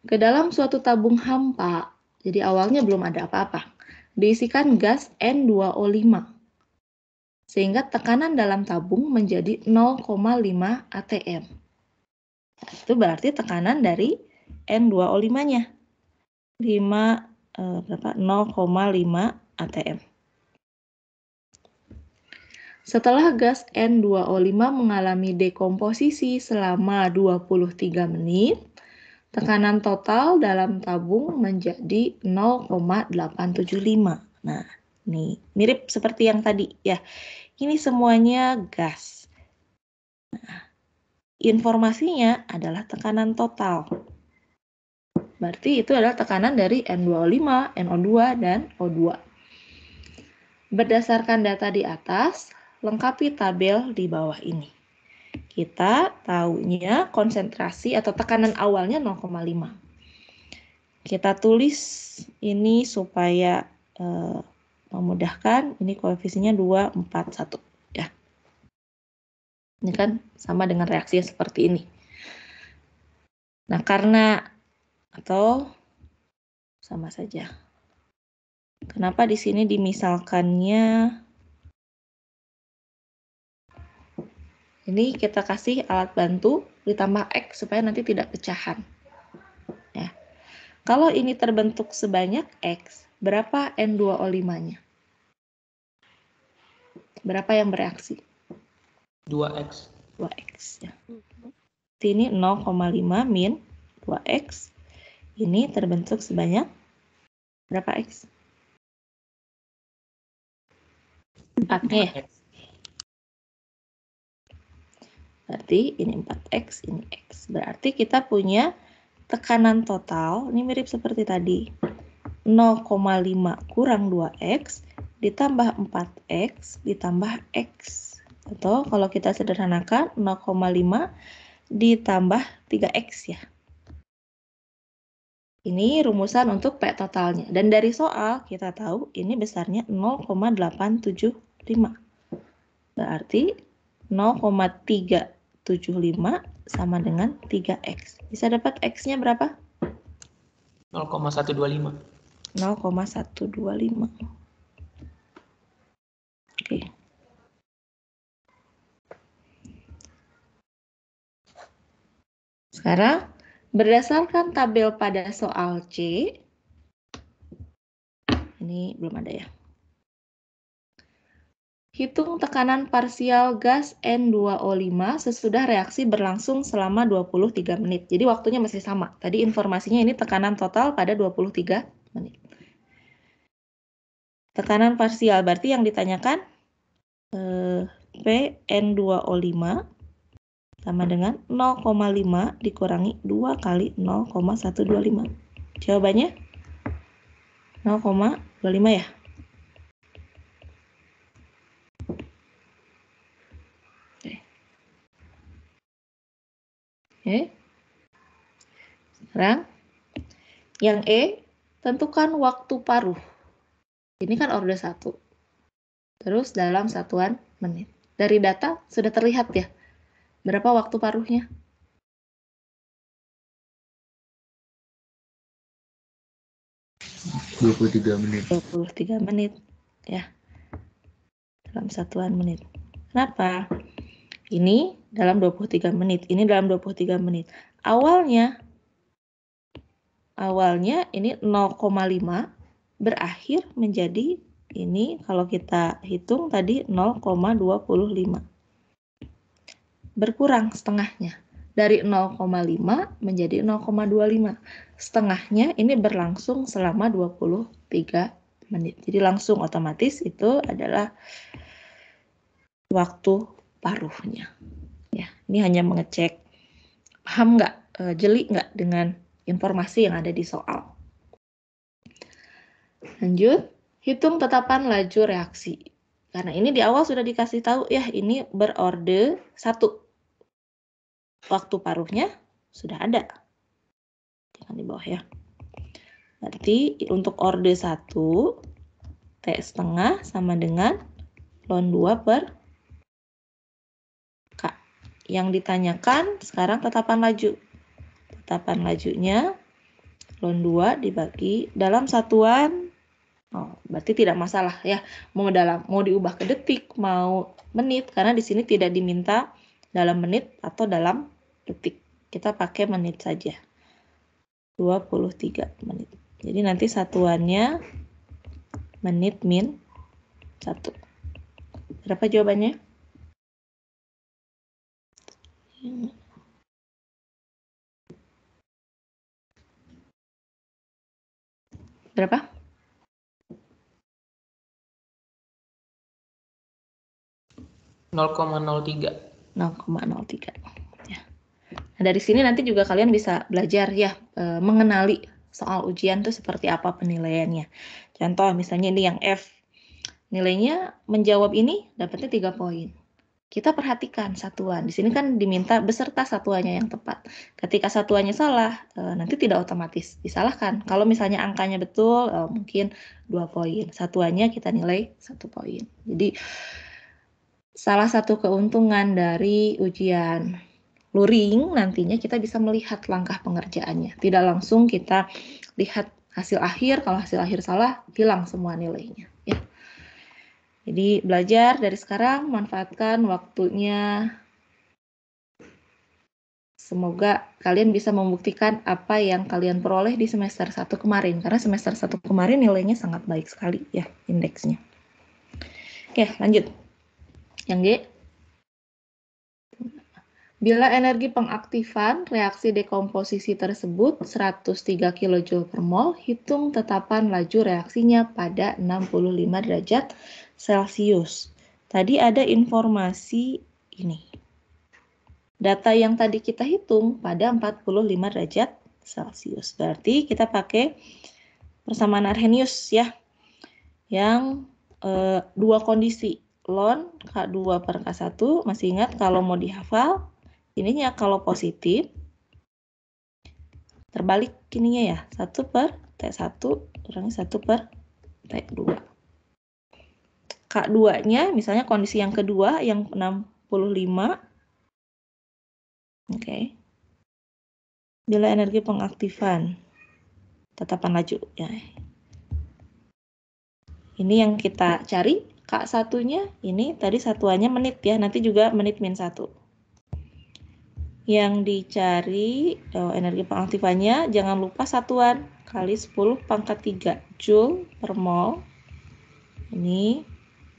Speaker 1: Ke dalam suatu tabung hampa, jadi awalnya belum ada apa-apa, diisikan gas N2O5. Sehingga tekanan dalam tabung menjadi 0,5 atm. Nah, itu berarti tekanan dari N2O5-nya. 0,5 atm. Setelah gas N2O5 mengalami dekomposisi selama 23 menit, Tekanan total dalam tabung menjadi 0,875. Nah, nih mirip seperti yang tadi ya. Ini semuanya gas. Nah, informasinya adalah tekanan total. Berarti itu adalah tekanan dari N2O5, NO2, dan O2. Berdasarkan data di atas, lengkapi tabel di bawah ini. Kita taunya konsentrasi atau tekanan awalnya 0,5. Kita tulis ini supaya memudahkan. Ini koefisiennya 2, 4, 1. Ya. Ini kan sama dengan reaksinya seperti ini. Nah, karena atau sama saja. Kenapa di sini dimisalkannya? Ini kita kasih alat bantu ditambah X supaya nanti tidak pecahan. Ya. Kalau ini terbentuk sebanyak X, berapa N2O5-nya? Berapa yang bereaksi?
Speaker 2: 2X.
Speaker 1: 2X. Ya. Ini 0,5 min 2X. Ini terbentuk sebanyak berapa X? 4-nya ya? Berarti ini 4X, ini X. Berarti kita punya tekanan total, ini mirip seperti tadi. 0,5 kurang 2X ditambah 4X ditambah X. Atau kalau kita sederhanakan 0,5 ditambah 3X ya. Ini rumusan untuk P totalnya. Dan dari soal kita tahu ini besarnya 0,875. Berarti 0,375 sama dengan 3X. Bisa dapat X-nya berapa?
Speaker 2: 0,125.
Speaker 1: 0,125. Oke. Sekarang, berdasarkan tabel pada soal C, ini belum ada ya. Hitung tekanan parsial gas N2O5 sesudah reaksi berlangsung selama 23 menit. Jadi waktunya masih sama. Tadi informasinya ini tekanan total pada 23 menit. Tekanan parsial berarti yang ditanyakan Pn2O5 sama dengan 0,5 dikurangi 2 kali 0,125. Jawabannya 0,25 ya. Oke. Sekarang yang E, tentukan waktu paruh. Ini kan orde 1. Terus dalam satuan menit. Dari data sudah terlihat ya. Berapa waktu paruhnya?
Speaker 3: 23 menit.
Speaker 1: 23 menit. Ya. Dalam satuan menit. Kenapa? Ini dalam 23 menit. Ini dalam 23 menit. Awalnya ini 0,5 berakhir menjadi ini kalau kita hitung tadi 0,25. Berkurang setengahnya. Dari 0,5 menjadi 0,25. Setengahnya ini berlangsung selama 23 menit. Jadi langsung otomatis itu adalah waktu paruhnya. Ya, ini hanya mengecek paham nggak, jeli nggak dengan informasi yang ada di soal. Lanjut, hitung tetapan laju reaksi. Karena ini di awal sudah dikasih tahu ya, ini berorde 1. Waktu paruhnya sudah ada. Jangan di bawah ya. Berarti untuk orde 1, T setengah sama dengan ln 2 per K. Yang ditanyakan sekarang tetapan laju. Tetapan lajunya ln 2 dibagi dalam satuan, berarti tidak masalah ya, mau diubah ke detik, mau menit, karena di sini tidak diminta dalam menit atau dalam detik. Kita pakai menit saja. 23 menit. Jadi nanti satuannya menit min 1. Berapa jawabannya? Berapa?
Speaker 2: 0,03.
Speaker 1: 0,03. Ya. Nah, dari sini nanti juga kalian bisa belajar ya mengenali soal ujian itu seperti apa penilaiannya. Contoh misalnya ini yang F. Nilainya menjawab ini dapatnya 3 poin. Kita perhatikan satuan. Di sini kan diminta beserta satuannya yang tepat. Ketika satuannya salah, nanti tidak otomatis disalahkan. Kalau misalnya angkanya betul, mungkin 2 poin. Satuannya kita nilai 1 poin. Jadi salah satu keuntungan dari ujian luring nantinya kita bisa melihat langkah pengerjaannya. Tidak langsung kita lihat hasil akhir. Kalau hasil akhir salah, hilang semua nilainya. Ya. Jadi belajar dari sekarang, manfaatkan waktunya. Semoga kalian bisa membuktikan apa yang kalian peroleh di semester 1 kemarin. Karena semester 1 kemarin nilainya sangat baik sekali ya indeksnya. Oke, lanjut. Yang G. Bila energi pengaktifan reaksi dekomposisi tersebut 103 kJ per mol, hitung tetapan laju reaksinya pada 65 derajat Celcius. Tadi ada informasi ini. Data yang tadi kita hitung pada 45 derajat Celcius. Berarti kita pakai persamaan Arrhenius ya. Yang dua kondisi. Ln K2 per K1. Masih ingat kalau mau dihafal? Ininya kalau positif, terbalik ininya ya, 1 per T1 kurangi 1 per T2. K2-nya, misalnya kondisi yang kedua, yang 65. Oke. Bila energi pengaktifan, tetapan laju. Ya. Ini yang kita cari, K1-nya, ini tadi satuannya menit ya, nanti juga menit min 1. Yang dicari energi pengaktifannya, jangan lupa satuan kali 10 pangkat 3 Joule per mol. Ini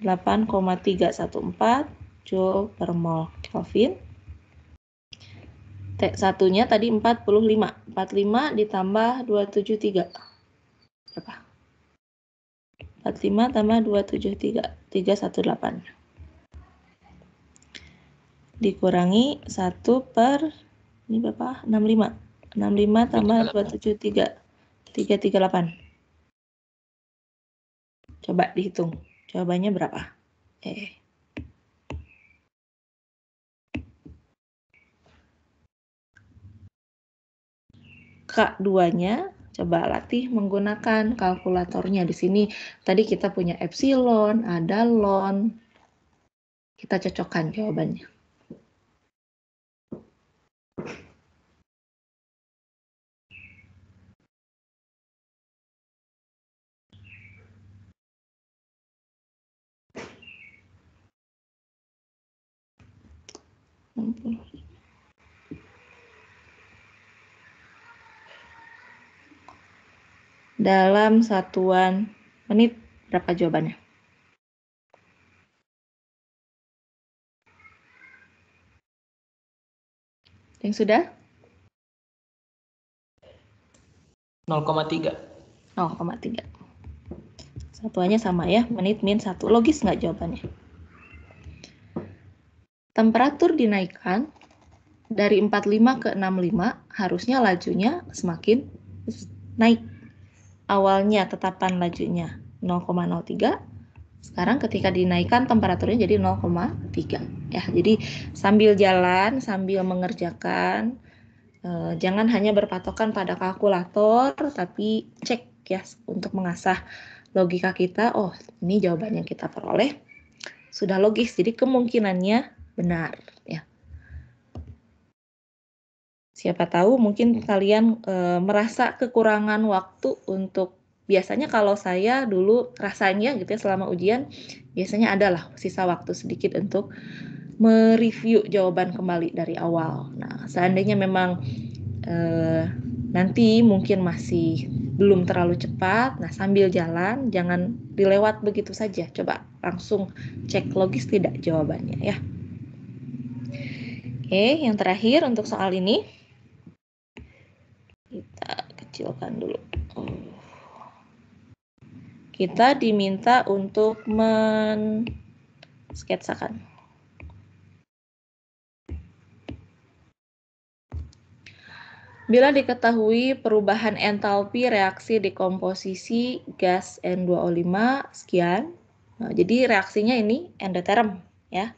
Speaker 1: 8,314 Joule per mol Kelvin. T1-nya tadi 45. 45 ditambah 273. Berapa? 45 tambah 273. 318. Dikurangi 1 per ini berapa? 65. 65 tambah 273. 338. Coba dihitung. Jawabannya berapa? K2-nya coba latih menggunakan kalkulatornya. Di sini tadi kita punya epsilon, ada ln. Kita cocokkan jawabannya. Dalam satuan menit, berapa jawabannya? Yang sudah?
Speaker 2: 0,3.
Speaker 1: 0,3. Satuannya sama ya, menit min 1. Logis nggak jawabannya? Temperatur dinaikkan dari 45 ke 65, harusnya lajunya semakin naik. Awalnya tetapan lajunya 0,03, sekarang ketika dinaikkan temperaturnya jadi 0,3 ya. Jadi sambil jalan, sambil mengerjakan, jangan hanya berpatokan pada kalkulator, tapi cek ya untuk mengasah logika kita. Oh, ini jawaban yang kita peroleh sudah logis, jadi kemungkinannya benar ya. Siapa tahu mungkin kalian merasa kekurangan waktu untuk, biasanya kalau saya dulu rasanya gitu ya selama ujian, biasanya adalah sisa waktu sedikit untuk mereview jawaban kembali dari awal. Nah, seandainya memang nanti mungkin masih belum terlalu cepat, nah sambil jalan jangan dilewat begitu saja. Coba langsung cek logis tidak jawabannya ya. Oke, yang terakhir untuk soal ini. Kita kecilkan dulu. kita diminta untuk mensketsakan. Bila diketahui perubahan entalpi reaksi dekomposisi gas N2O5 sekian, nah, jadi reaksinya ini endoterm ya.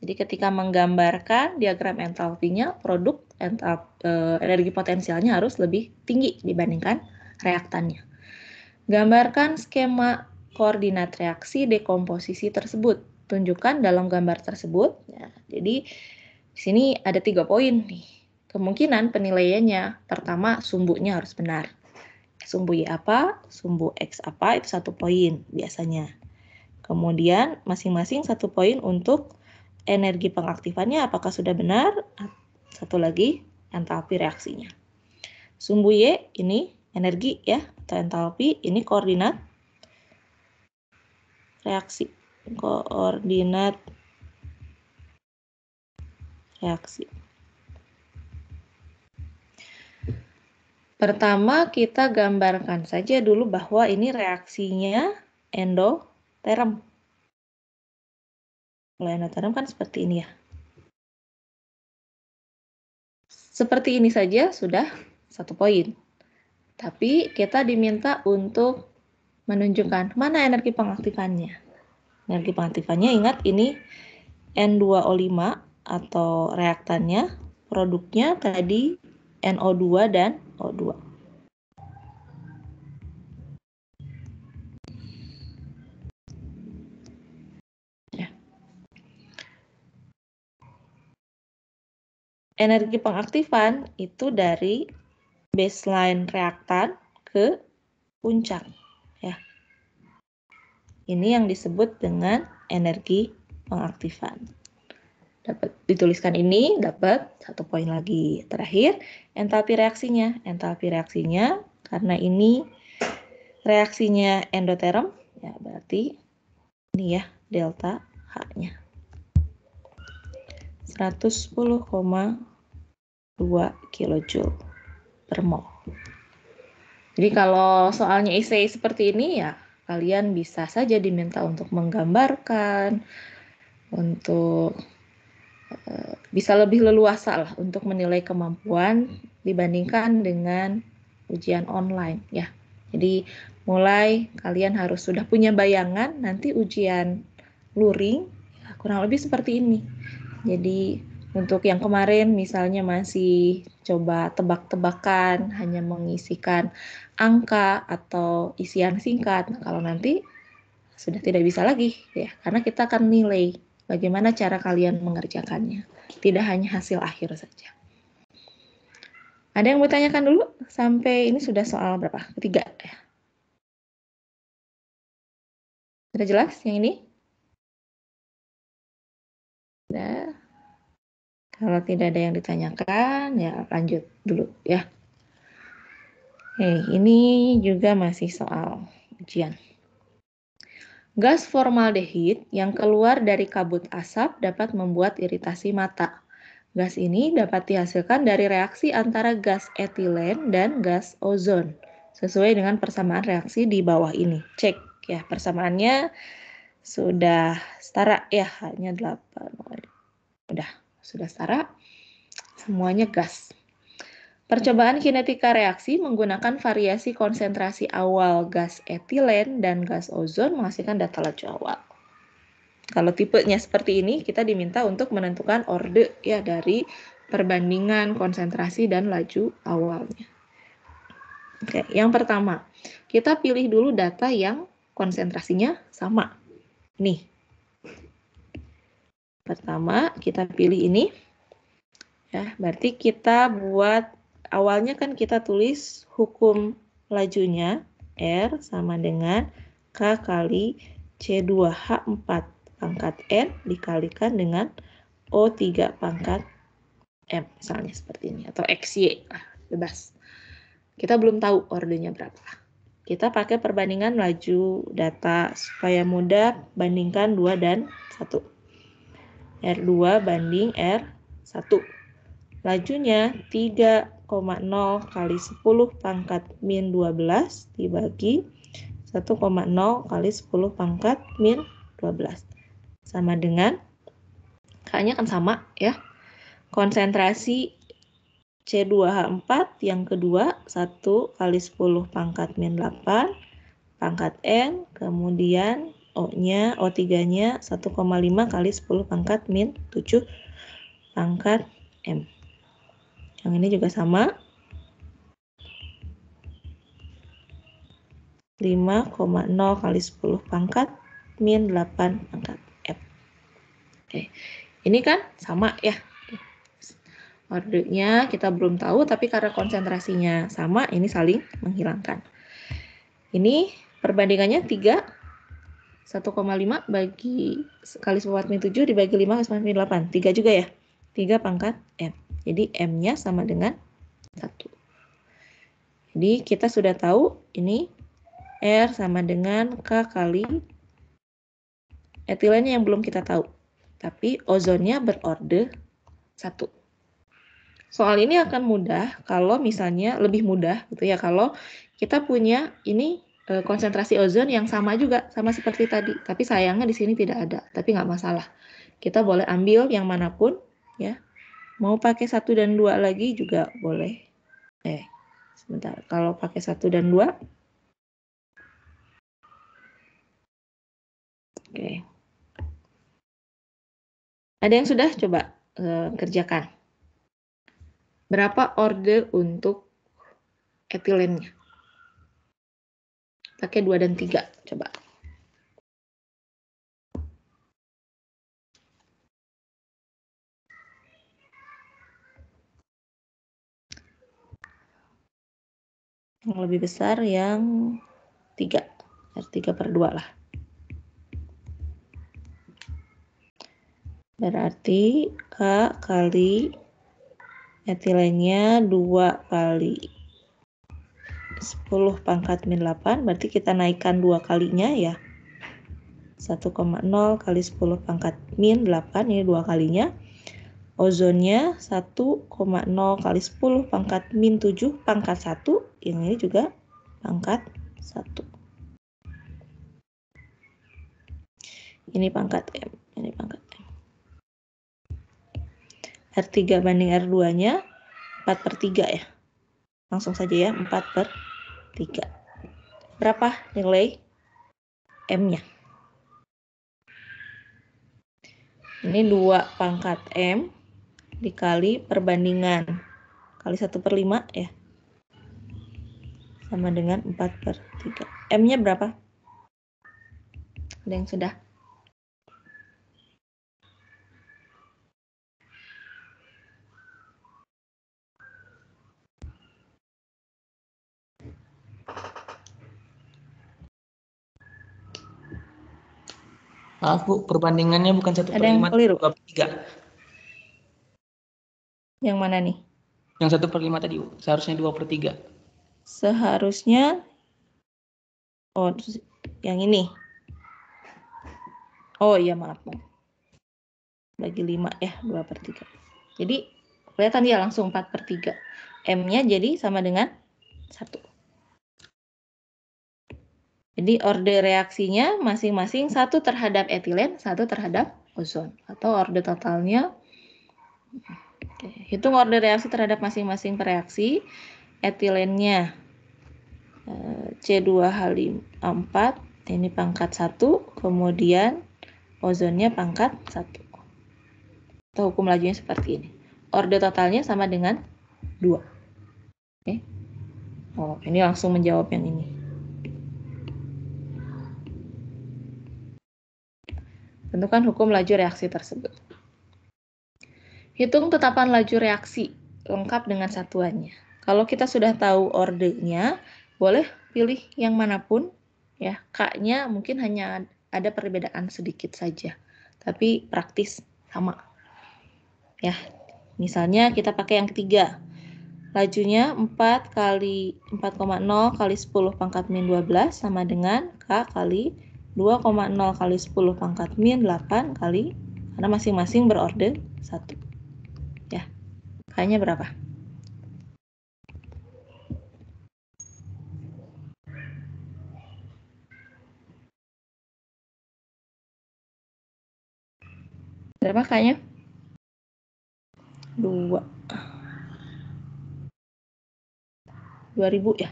Speaker 1: Jadi ketika menggambarkan diagram entalpinya, produk energi potensialnya harus lebih tinggi dibandingkan reaktannya. Gambarkan skema koordinat reaksi dekomposisi tersebut. Tunjukkan dalam gambar tersebut. Ya, jadi di sini ada 3 poin nih. Kemungkinan penilaiannya, pertama sumbunya harus benar. Sumbu Y apa, sumbu X apa, itu 1 poin biasanya. Kemudian masing-masing 1 poin untuk energi pengaktifannya apakah sudah benar, 1 lagi entalpi reaksinya. Sumbu Y ini energi ya, atau entalpi, ini koordinat reaksi. Koordinat reaksi. Pertama kita gambarkan saja dulu bahwa ini reaksinya endoterm. Kalau endoterm kan seperti ini ya. Seperti ini saja sudah 1 poin. Tapi kita diminta untuk menunjukkan mana energi pengaktifannya. Energi pengaktifannya ingat ini N2O5 atau reaktannya, produknya tadi NO2 dan O2. Ya. Energi pengaktifan itu dari baseline reaktan ke puncak. Ya. Ini yang disebut dengan energi pengaktifan. Dapat dituliskan ini, dapat 1 poin lagi. Terakhir, entalpi reaksinya. Entalpi reaksinya karena ini reaksinya endoterm, ya berarti ini ya delta H-nya. 110,2 kJ per mol. Jadi kalau soalnya IC seperti ini ya kalian bisa saja diminta untuk menggambarkan, untuk bisa lebih leluasa lah untuk menilai kemampuan dibandingkan dengan ujian online ya. Jadi mulai kalian harus sudah punya bayangan nanti ujian luring ya, kurang lebih seperti ini. Jadi untuk yang kemarin misalnya masih coba tebak-tebakan, hanya mengisikan angka atau isian singkat. Nah, kalau nanti sudah tidak bisa lagi ya, karena kita akan nilai bagaimana cara kalian mengerjakannya, tidak hanya hasil akhir saja. Ada yang mau tanyakan dulu? Sampai ini sudah soal berapa? Ketiga ya. Sudah jelas yang ini? Sudah. Kalau tidak ada yang ditanyakan, ya lanjut dulu ya. Ini juga masih soal ujian. Gas formaldehid yang keluar dari kabut asap dapat membuat iritasi mata. Gas ini dapat dihasilkan dari reaksi antara gas etilen dan gas ozon. Sesuai dengan persamaan reaksi di bawah ini. Cek ya, persamaannya sudah setara ya, hanya 8. Udah, sudah setara. Semuanya gas. Percobaan kinetika reaksi menggunakan variasi konsentrasi awal gas etilen dan gas ozon menghasilkan data laju awal. Kalau tipenya seperti ini, kita diminta untuk menentukan orde ya dari perbandingan konsentrasi dan laju awalnya. Oke, yang pertama, kita pilih dulu data yang konsentrasinya sama. Nih. Pertama, kita pilih ini. Ya, berarti kita buat awalnya kan kita tulis hukum lajunya R sama dengan K kali C2H4 pangkat N dikalikan dengan O3 pangkat M. Misalnya seperti ini. Atau XY. Bebas. Kita belum tahu ordenya berapa. Kita pakai perbandingan laju data supaya mudah bandingkan 2 dan 1. R2 banding R1. Lajunya 3,0 kali 10 pangkat min 12 dibagi 1,0 kali 10 pangkat min 12. Sama dengan, K-nya kan sama ya. Konsentrasi C2H4 yang kedua 1 kali 10 pangkat min 8 pangkat N, kemudian O3-nya 1,5 kali 10 pangkat min 7 pangkat M. Yang ini juga sama. 5,0 kali 10 pangkat min 8 pangkat M. Oke, ini kan sama ya. Ordenya kita belum tahu, tapi karena konsentrasinya sama, ini saling menghilangkan. Ini perbandingannya 3, 1,5 bagi kali 10 min 7 dibagi 5 kali 10 min 8. 3 juga ya? 3 pangkat M. Jadi M-nya sama dengan 1. Jadi kita sudah tahu ini R sama dengan K kali etilennya yang belum kita tahu. Tapi ozonnya berorder 1. Soal ini akan mudah kalau misalnya lebih mudah gitu ya kalau kita punya ini konsentrasi ozon yang sama juga, sama seperti tadi. Tapi sayangnya di sini tidak ada, tapi nggak masalah. Kita boleh ambil yang manapun ya. Mau pakai 1 dan 2 lagi juga boleh. Sebentar, kalau pakai 1 dan 2. Oke. Ada yang sudah coba kerjakan? Berapa order untuk etilennya? Pakai 2 dan 3, coba. Yang lebih besar yang 3. 3/2 lah. Berarti K kali etilennya 2 kali 10 pangkat min 8. Berarti kita naikkan 2 kalinya ya. 1,0 kali 10 pangkat min 8. Ini 2 kalinya. Ozonnya 1,0 kali 10 pangkat min 7 pangkat 1. Yang ini juga pangkat 1. Ini pangkat M. Ini pangkat M. R3 banding R2-nya 4/3 ya. Langsung saja ya, 4/3. Berapa nilai M-nya? Ini 2 pangkat M dikali perbandingan kali 1/5 ya. Sama dengan 4/3. M-nya berapa? Ada yang sudah?
Speaker 2: Maaf Bu, perbandingannya bukan 1/5,
Speaker 1: Ada yang keliru?
Speaker 2: 2/3.
Speaker 1: Yang mana nih?
Speaker 2: Yang 1/5 tadi Bu, seharusnya 2/3.
Speaker 1: Seharusnya, yang ini. Oh iya, maaf. Bagi 5 ya, 2/3. Jadi, kelihatan ya langsung 4/3. M-nya jadi sama dengan 1. Jadi order reaksinya masing-masing 1 terhadap etilen, 1 terhadap ozon. Atau order totalnya. Hitung order reaksi terhadap masing-masing reaksi. Etilennya C2H4, ini pangkat 1, kemudian ozonnya pangkat 1. Atau hukum lajunya seperti ini. Order totalnya sama dengan 2. Oke. Oh, ini langsung menjawab yang ini. Tentukan hukum laju reaksi tersebut. Hitung tetapan laju reaksi lengkap dengan satuannya. Kalau kita sudah tahu ordernya, boleh pilih yang manapun ya. K-nya mungkin hanya ada perbedaan sedikit saja, tapi praktis sama. Ya. Misalnya kita pakai yang ketiga. Lajunya 4 kali 4,0 kali 10 pangkat min 12 sama dengan K kali 2,0 kali 10 pangkat min 8 kali, karena masing-masing berorder 1. Ya, K-nya berapa? Berapa K-nya? 2. 2000 ya?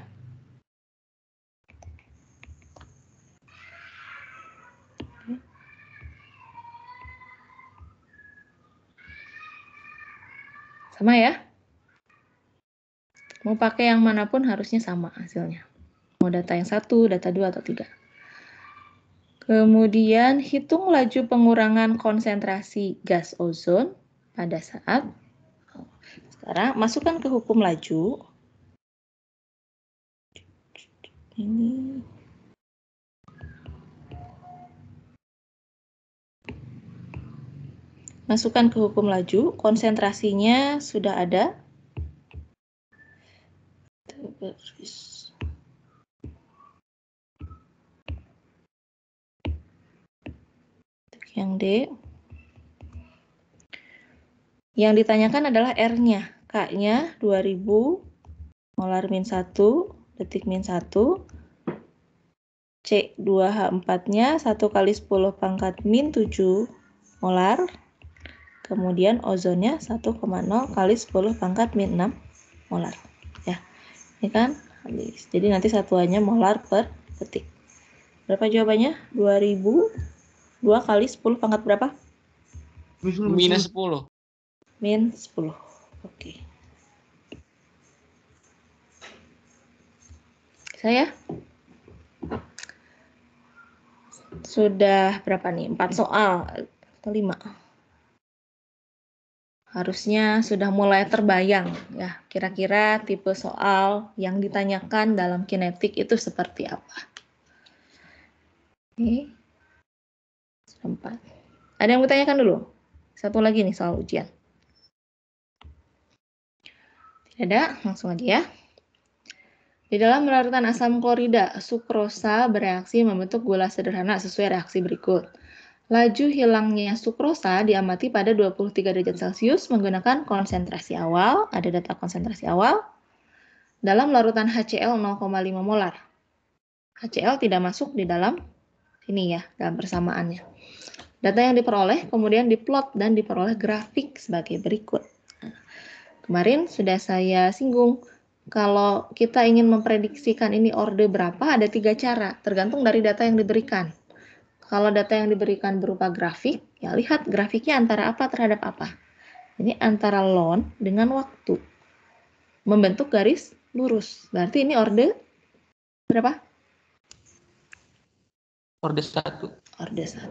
Speaker 1: Sama ya? Mau pakai yang manapun harusnya sama hasilnya. Mau data yang 1, data 2, atau 3. Kemudian hitung laju pengurangan konsentrasi gas ozon pada saat, sekarang masukkan ke hukum laju. Ini masukkan ke hukum laju, konsentrasinya sudah ada. Yang D. Yang ditanyakan adalah R-nya. K-nya 2000 molar min 1, detik min 1. C2H4-nya 1 kali 10 pangkat min 7 molar. Kemudian ozonnya 1,0 kali 10 pangkat min 6 molar. Ya, ini kan habis. Jadi nanti satuannya molar per detik. Berapa jawabannya? 2000. 2 kali 10 pangkat berapa?
Speaker 3: Minus 10.
Speaker 1: Min 10. Oke. Saya sudah berapa nih? 4 soal atau 5? Harusnya sudah mulai terbayang ya, kira-kira tipe soal yang ditanyakan dalam kinetik itu seperti apa. Oke. 4. Ada yang bertanyakan dulu? Satu lagi nih soal ujian. Tidak ada, langsung aja ya. Di dalam larutan asam klorida, sukrosa bereaksi membentuk gula sederhana sesuai reaksi berikut. Laju hilangnya sukrosa diamati pada 23 derajat Celcius menggunakan konsentrasi awal, ada data konsentrasi awal, dalam larutan HCl 0,5 molar. HCl tidak masuk di dalam ini ya, dalam persamaannya. Data yang diperoleh kemudian diplot dan diperoleh grafik sebagai berikut. Nah, kemarin sudah saya singgung, kalau kita ingin memprediksikan ini orde berapa, ada 3 cara, tergantung dari data yang diberikan. Kalau data yang diberikan berupa grafik, ya lihat grafiknya antara apa terhadap apa. Ini antara ln dengan waktu. Membentuk garis lurus. Berarti ini orde berapa?
Speaker 2: Orde 1.
Speaker 1: Orde 1.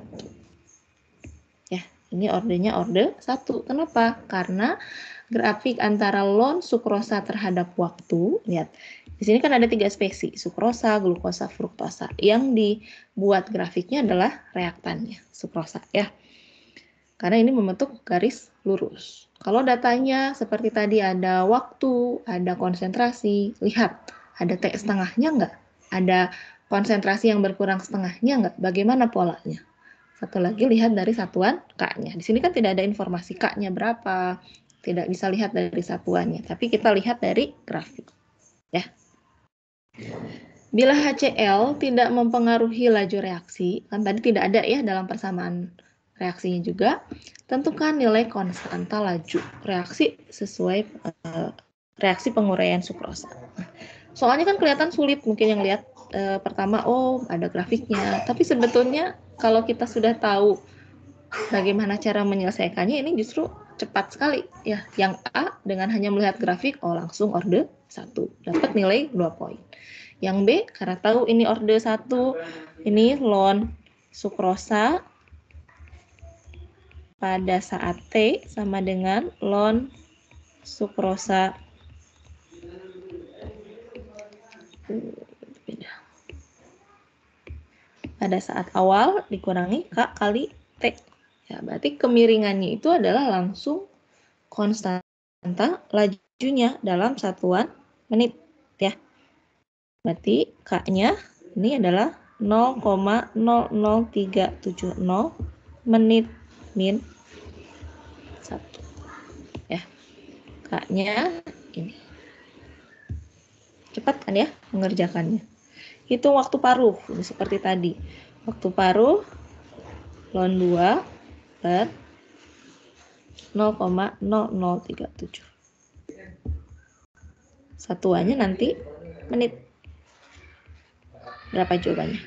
Speaker 1: Ya, ini ordenya orde 1. Kenapa? Karena grafik antara ln sukrosa terhadap waktu, lihat. Di sini kan ada 3 spesies, sukrosa, glukosa, fruktosa. Yang dibuat grafiknya adalah reaktannya, sukrosa ya. Karena ini membentuk garis lurus. Kalau datanya seperti tadi ada waktu, ada konsentrasi, lihat ada T setengahnya enggak? Ada konsentrasi yang berkurang setengahnya enggak? Bagaimana polanya? Satu lagi lihat dari satuan K-nya. Di sini kan tidak ada informasi K-nya berapa, tidak bisa lihat dari satuannya, tapi kita lihat dari grafik. Ya. Bila HCl tidak mempengaruhi laju reaksi, kan tadi tidak ada ya dalam persamaan reaksinya juga, tentukan nilai konstanta laju reaksi sesuai reaksi penguraian sukrosa. Nah, soalnya kan kelihatan sulit, mungkin yang lihat pertama, oh ada grafiknya, tapi sebetulnya kalau kita sudah tahu bagaimana cara menyelesaikannya, ini justru cepat sekali ya. Yang A dengan hanya melihat grafik, oh langsung orde 1, dapat nilai 2 poin. Yang B karena tahu ini orde 1, ini ln sukrosa pada saat T sama dengan ln sukrosa pada saat awal dikurangi K kali T. Ya, berarti kemiringannya itu adalah langsung konstanta lajunya dalam satuan menit ya. Berarti K-nya ini adalah 0,00370 menit min 1. Ya. K-nya ini. Cepat kan ya mengerjakannya. Hitung waktu paruh, seperti tadi. Waktu paruh ln 2 per 0,0037. Satuannya nanti menit. Berapa jawabannya?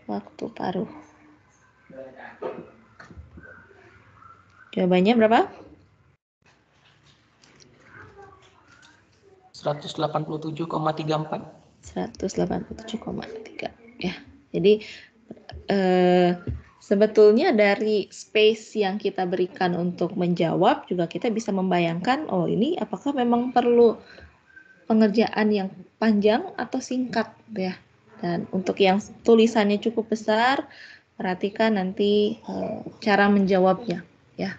Speaker 1: Waktu paruh. Jawabannya berapa?
Speaker 2: 187,34.
Speaker 1: 187,3 ya. Jadi sebetulnya dari space yang kita berikan untuk menjawab juga kita bisa membayangkan, oh ini apakah memang perlu pengerjaan yang panjang atau singkat ya. Dan untuk yang tulisannya cukup besar, perhatikan nanti cara menjawabnya ya.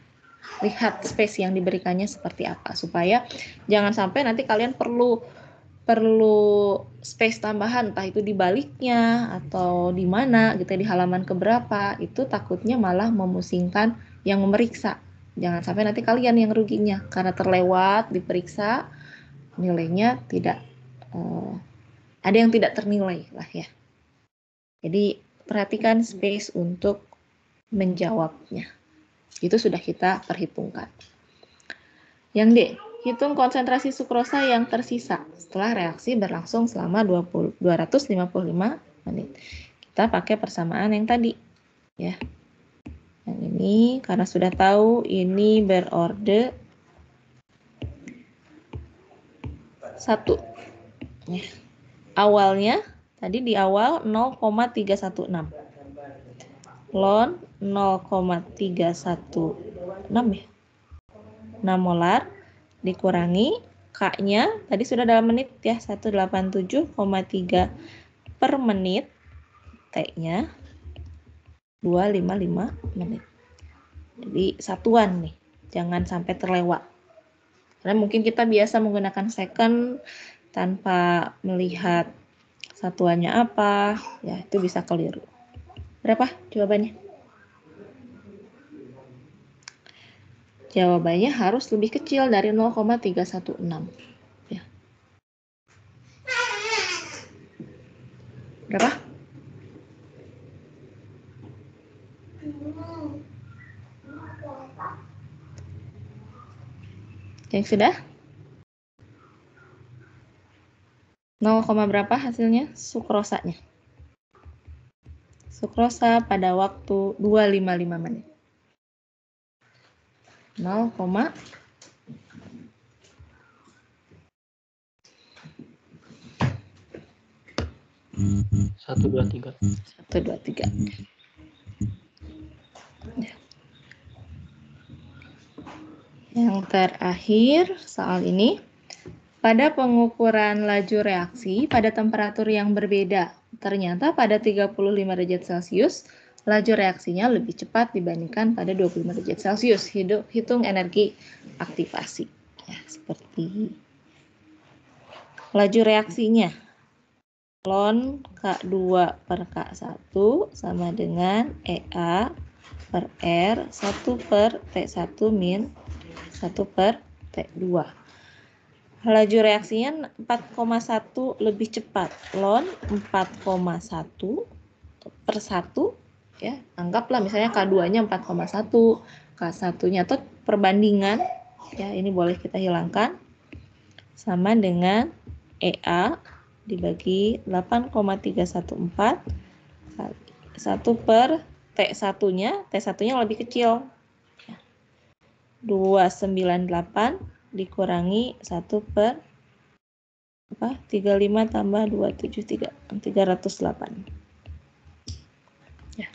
Speaker 1: Lihat space yang diberikannya seperti apa supaya jangan sampai nanti kalian perlu space tambahan, entah itu di baliknya atau di mana gitu, di halaman keberapa, itu takutnya malah memusingkan yang memeriksa. Jangan sampai nanti kalian yang ruginya karena terlewat diperiksa, nilainya tidak ada yang tidak ternilai lah ya. Jadi perhatikan space untuk menjawabnya. Itu sudah kita perhitungkan. Yang D, hitung konsentrasi sukrosa yang tersisa setelah reaksi berlangsung selama 255 menit. Kita pakai persamaan yang tadi ya. Yang ini karena sudah tahu ini berorde 1 ya. Awalnya tadi di awal 0,316 ln 0,316 ya, 6 molar dikurangi K-nya tadi sudah dalam menit ya, 187,3 per menit, T-nya 255 menit. Jadi satuan nih, jangan sampai terlewat. Karena mungkin kita biasa menggunakan second tanpa melihat satuannya apa, ya itu bisa keliru. Berapa jawabannya? Jawabannya harus lebih kecil dari 0,316. Ya. Berapa? Yang sudah? 0, berapa hasilnya? Sukrosanya. Sukrosa pada waktu 255 menit. 0,
Speaker 2: 123.
Speaker 1: 123. Yang terakhir soal ini, pada pengukuran laju reaksi pada temperatur yang berbeda, ternyata pada 35 derajat Celcius laju reaksinya lebih cepat dibandingkan pada 25 derajat Celcius. Hitung energi aktivasi. Ya, seperti laju reaksinya. Ln K2 per K1 sama dengan EA per R 1 per T1 min 1 per T2. Laju reaksinya 4,1 lebih cepat. Ln 4,1 per 1 ya. Anggaplah misalnya K2-nya 4,1, K1-nya atau perbandingan ya, ini boleh kita hilangkan. Sama dengan EA dibagi 8,314 1 per T1-nya, T1-nya lebih kecil. 298 dikurangi 1 per 35 tambah 273, 308. Ya.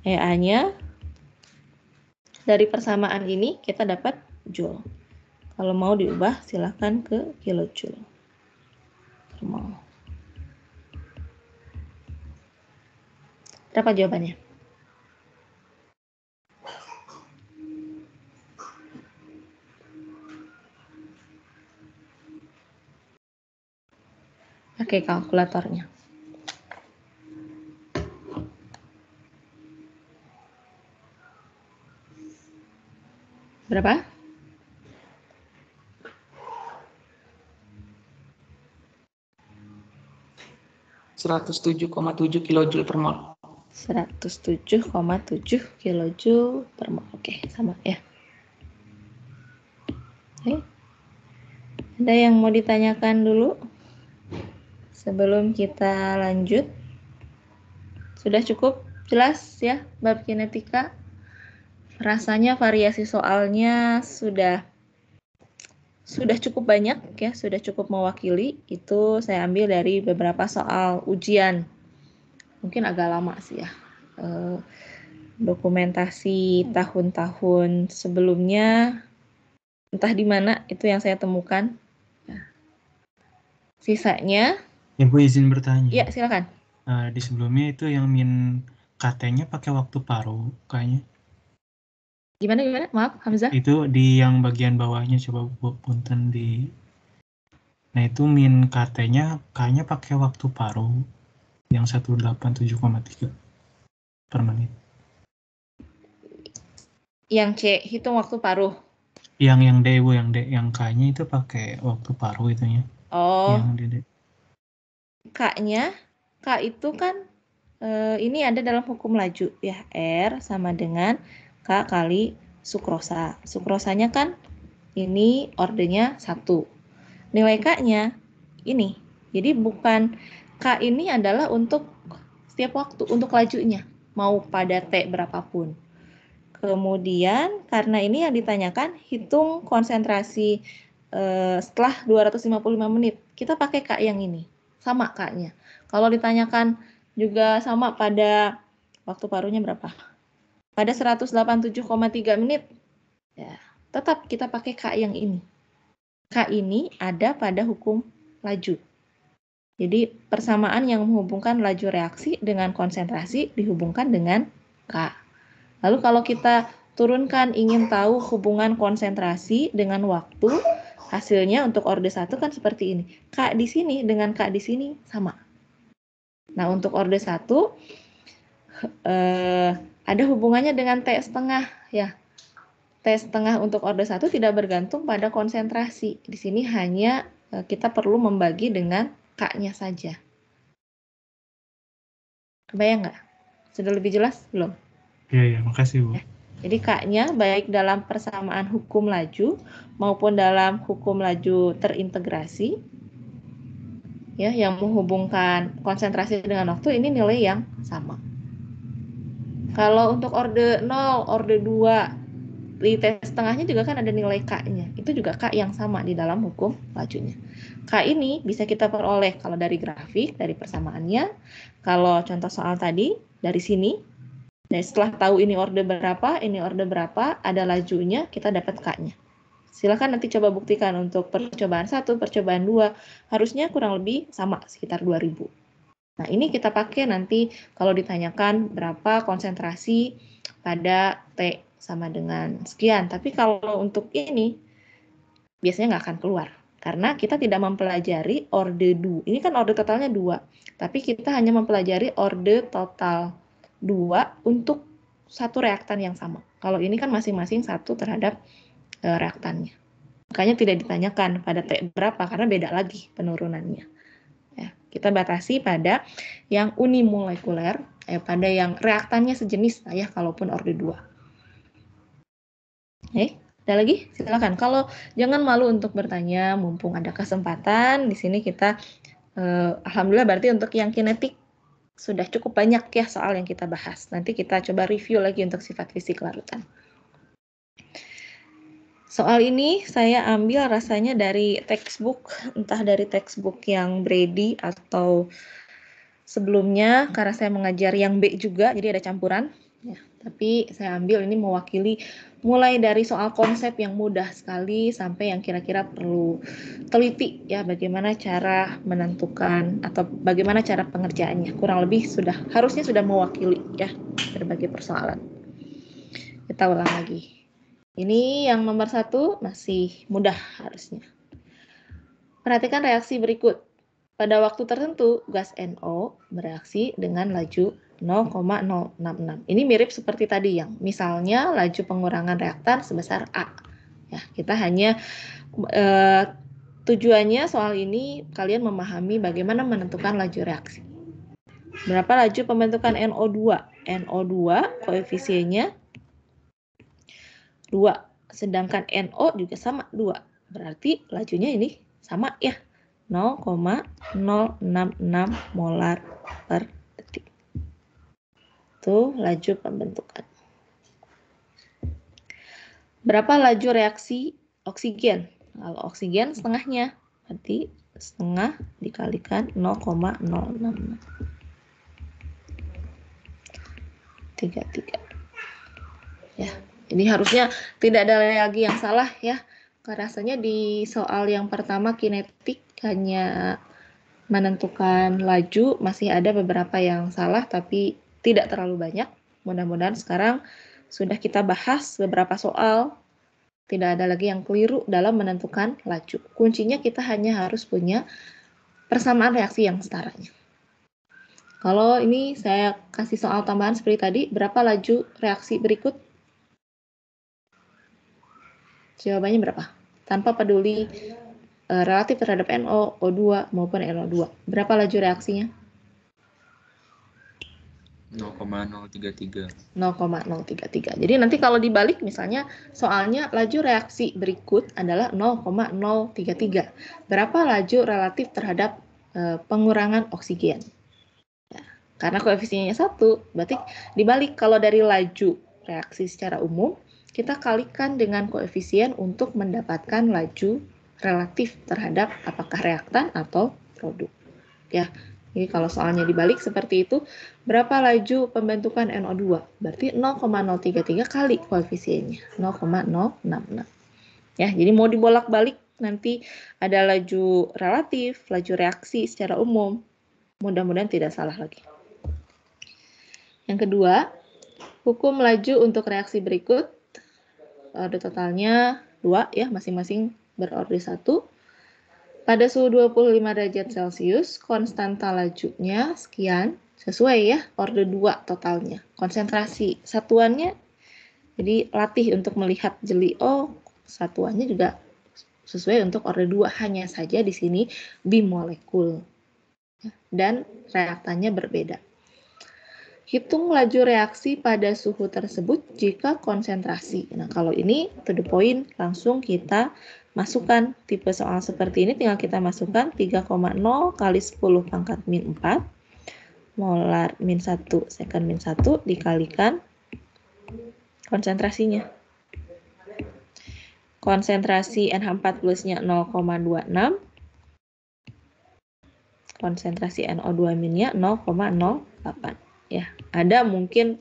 Speaker 1: EA-nya dari persamaan ini kita dapat joule. Kalau mau diubah silahkan ke kilojoule per mol. Berapa jawabannya? Pakai kalkulatornya. Berapa?
Speaker 2: Rp 107,7 kilojoule per mol.
Speaker 1: 107,7 kJ per mol. Oke, sama ya. Oke. Ada yang mau ditanyakan dulu sebelum kita lanjut? Sudah cukup jelas ya bab kinetika? Rasanya variasi soalnya sudah cukup banyak ya, sudah cukup mewakili. Itu saya ambil dari beberapa soal ujian. Mungkin agak lama sih ya. Dokumentasi tahun-tahun sebelumnya entah di mana itu yang saya temukan. Sisanya
Speaker 4: Ibu izin bertanya.
Speaker 1: ya silakan.
Speaker 4: Di sebelumnya itu yang min KT-nya pakai waktu paruh kayaknya.
Speaker 1: Gimana? Maaf, Hamzah.
Speaker 4: Itu di yang bagian bawahnya coba Bu punten di. Nah, itu min KT-nya kayaknya pakai waktu paruh yang 187,3 per menit.
Speaker 1: Yang C hitung waktu paruh.
Speaker 4: Yang D Bu, yang D, yang K-nya itu pakai waktu paruh itunya.
Speaker 1: Oh.
Speaker 4: Yang D.
Speaker 1: K-nya, K itu kan ini ada dalam hukum laju ya, R sama dengan K kali sukrosa. Sukrosanya kan ini ordenya 1. Nilai K-nya ini. Jadi bukan K ini adalah untuk setiap waktu, untuk lajunya, mau pada T berapapun. Kemudian karena ini yang ditanyakan hitung konsentrasi setelah 255 menit. Kita pakai K yang ini. Sama K-nya. Kalau ditanyakan juga sama pada waktu paruhnya berapa? Pada 187,3 menit. Ya, tetap kita pakai K yang ini. K ini ada pada hukum laju. Jadi persamaan yang menghubungkan laju reaksi dengan konsentrasi dihubungkan dengan K. Lalu kalau kita turunkan ingin tahu hubungan konsentrasi dengan waktu, hasilnya untuk orde 1 kan seperti ini. K di sini dengan K di sini sama. Nah, untuk orde 1 ada hubungannya dengan T setengah ya. T setengah untuk orde 1 tidak bergantung pada konsentrasi. Di sini hanya kita perlu membagi dengan K-nya saja. Kebayang nggak? Sudah lebih jelas belum?
Speaker 4: Iya, makasih Bu.
Speaker 1: Ya. Jadi K-nya baik dalam persamaan hukum laju maupun dalam hukum laju terintegrasi ya, yang menghubungkan konsentrasi dengan waktu ini nilai yang sama. Kalau untuk orde 0, orde 2 di T setengahnya juga kan ada nilai K-nya. Itu juga K yang sama di dalam hukum lajunya. K ini bisa kita peroleh kalau dari grafik, dari persamaannya. Kalau contoh soal tadi, dari sini. Dan setelah tahu ini orde berapa, ada lajunya, kita dapat K-nya. Silakan nanti coba buktikan untuk percobaan 1, percobaan 2. Harusnya kurang lebih sama, sekitar 2000. Nah, ini kita pakai nanti kalau ditanyakan berapa konsentrasi pada T sama dengan sekian. Tapi kalau untuk ini, biasanya nggak akan keluar. Karena kita tidak mempelajari orde 2. Ini kan orde totalnya 2. Tapi kita hanya mempelajari orde total 2 untuk satu reaktan yang sama. Kalau ini kan masing-masing satu terhadap reaktannya. Makanya tidak ditanyakan pada T berapa, karena beda lagi penurunannya. Ya, kita batasi pada yang unimolekuler, pada yang reaktannya sejenis ya, kalaupun orde 2. Ada lagi? Silakan. Kalau jangan malu untuk bertanya, mumpung ada kesempatan. Di sini kita, alhamdulillah berarti untuk yang kinetik sudah cukup banyak ya soal yang kita bahas. Nanti kita coba review lagi untuk sifat fisik larutan. Soal ini saya ambil rasanya dari textbook, entah dari textbook yang Brady atau sebelumnya, karena saya mengajar yang B juga, jadi ada campuran. Ya, tapi saya ambil ini mewakili mulai dari soal konsep yang mudah sekali sampai yang kira-kira perlu teliti ya, bagaimana cara menentukan atau bagaimana cara pengerjaannya. Kurang lebih harusnya sudah mewakili ya berbagai persoalan. Kita ulang lagi. Ini yang nomor 1 masih mudah harusnya. Perhatikan reaksi berikut. Pada waktu tertentu, gas NO bereaksi dengan laju 0,066. Ini mirip seperti tadi yang misalnya laju pengurangan reaktan sebesar A. Ya, kita hanya tujuannya soal ini kalian memahami bagaimana menentukan laju reaksi. Berapa laju pembentukan NO2? NO2 koefisiennya 2. Sedangkan NO juga sama 2. Berarti lajunya ini sama ya. 0,066 molar per detik. Itu laju pembentukan. Berapa laju reaksi oksigen? Kalau oksigen setengahnya, berarti setengah dikalikan 0,066. 33. Ya, ini harusnya tidak ada lagi yang salah ya. Rasanya di soal yang pertama kinetik hanya menentukan laju, masih ada beberapa yang salah tapi tidak terlalu banyak. Mudah-mudahan sekarang sudah kita bahas beberapa soal, tidak ada lagi yang keliru dalam menentukan laju. Kuncinya kita hanya harus punya persamaan reaksi yang setaranya. Kalau ini saya kasih soal tambahan seperti tadi, berapa laju reaksi berikut? Jawabannya berapa? Tanpa peduli relatif terhadap NO, O2 maupun NO2. Berapa laju reaksinya?
Speaker 3: 0,033.
Speaker 1: 0,033. Jadi nanti kalau dibalik misalnya soalnya laju reaksi berikut adalah 0,033. Berapa laju relatif terhadap pengurangan oksigen? Ya, karena koefisiennya 1, berarti dibalik kalau dari laju reaksi secara umum, kita kalikan dengan koefisien untuk mendapatkan laju relatif terhadap apakah reaktan atau produk. Ya, jadi kalau soalnya dibalik seperti itu, berapa laju pembentukan NO2? Berarti 0,033 kali koefisiennya, 0,066. Ya, jadi mau dibolak-balik nanti ada laju relatif, laju reaksi secara umum. Mudah-mudahan tidak salah lagi. Yang kedua, hukum laju untuk reaksi berikut. Orde totalnya 2 ya, masing-masing berorde 1. Pada suhu 25 derajat Celcius, konstanta lajunya sekian, sesuai ya, orde 2 totalnya. Konsentrasi satuannya, jadi latih untuk melihat jeli, oh satuannya juga sesuai untuk orde 2, hanya saja di sini bimolekul. Dan reaktannya berbeda. Hitung laju reaksi pada suhu tersebut jika konsentrasi. Nah, kalau ini to the point, langsung kita masukkan tipe soal seperti ini, tinggal kita masukkan 3,0 kali 10 pangkat min 4 molar min 1 second min 1 dikalikan konsentrasinya. Konsentrasi NH4 plusnya 0,26, konsentrasi NO2 minnya 0,08. Ya, ada mungkin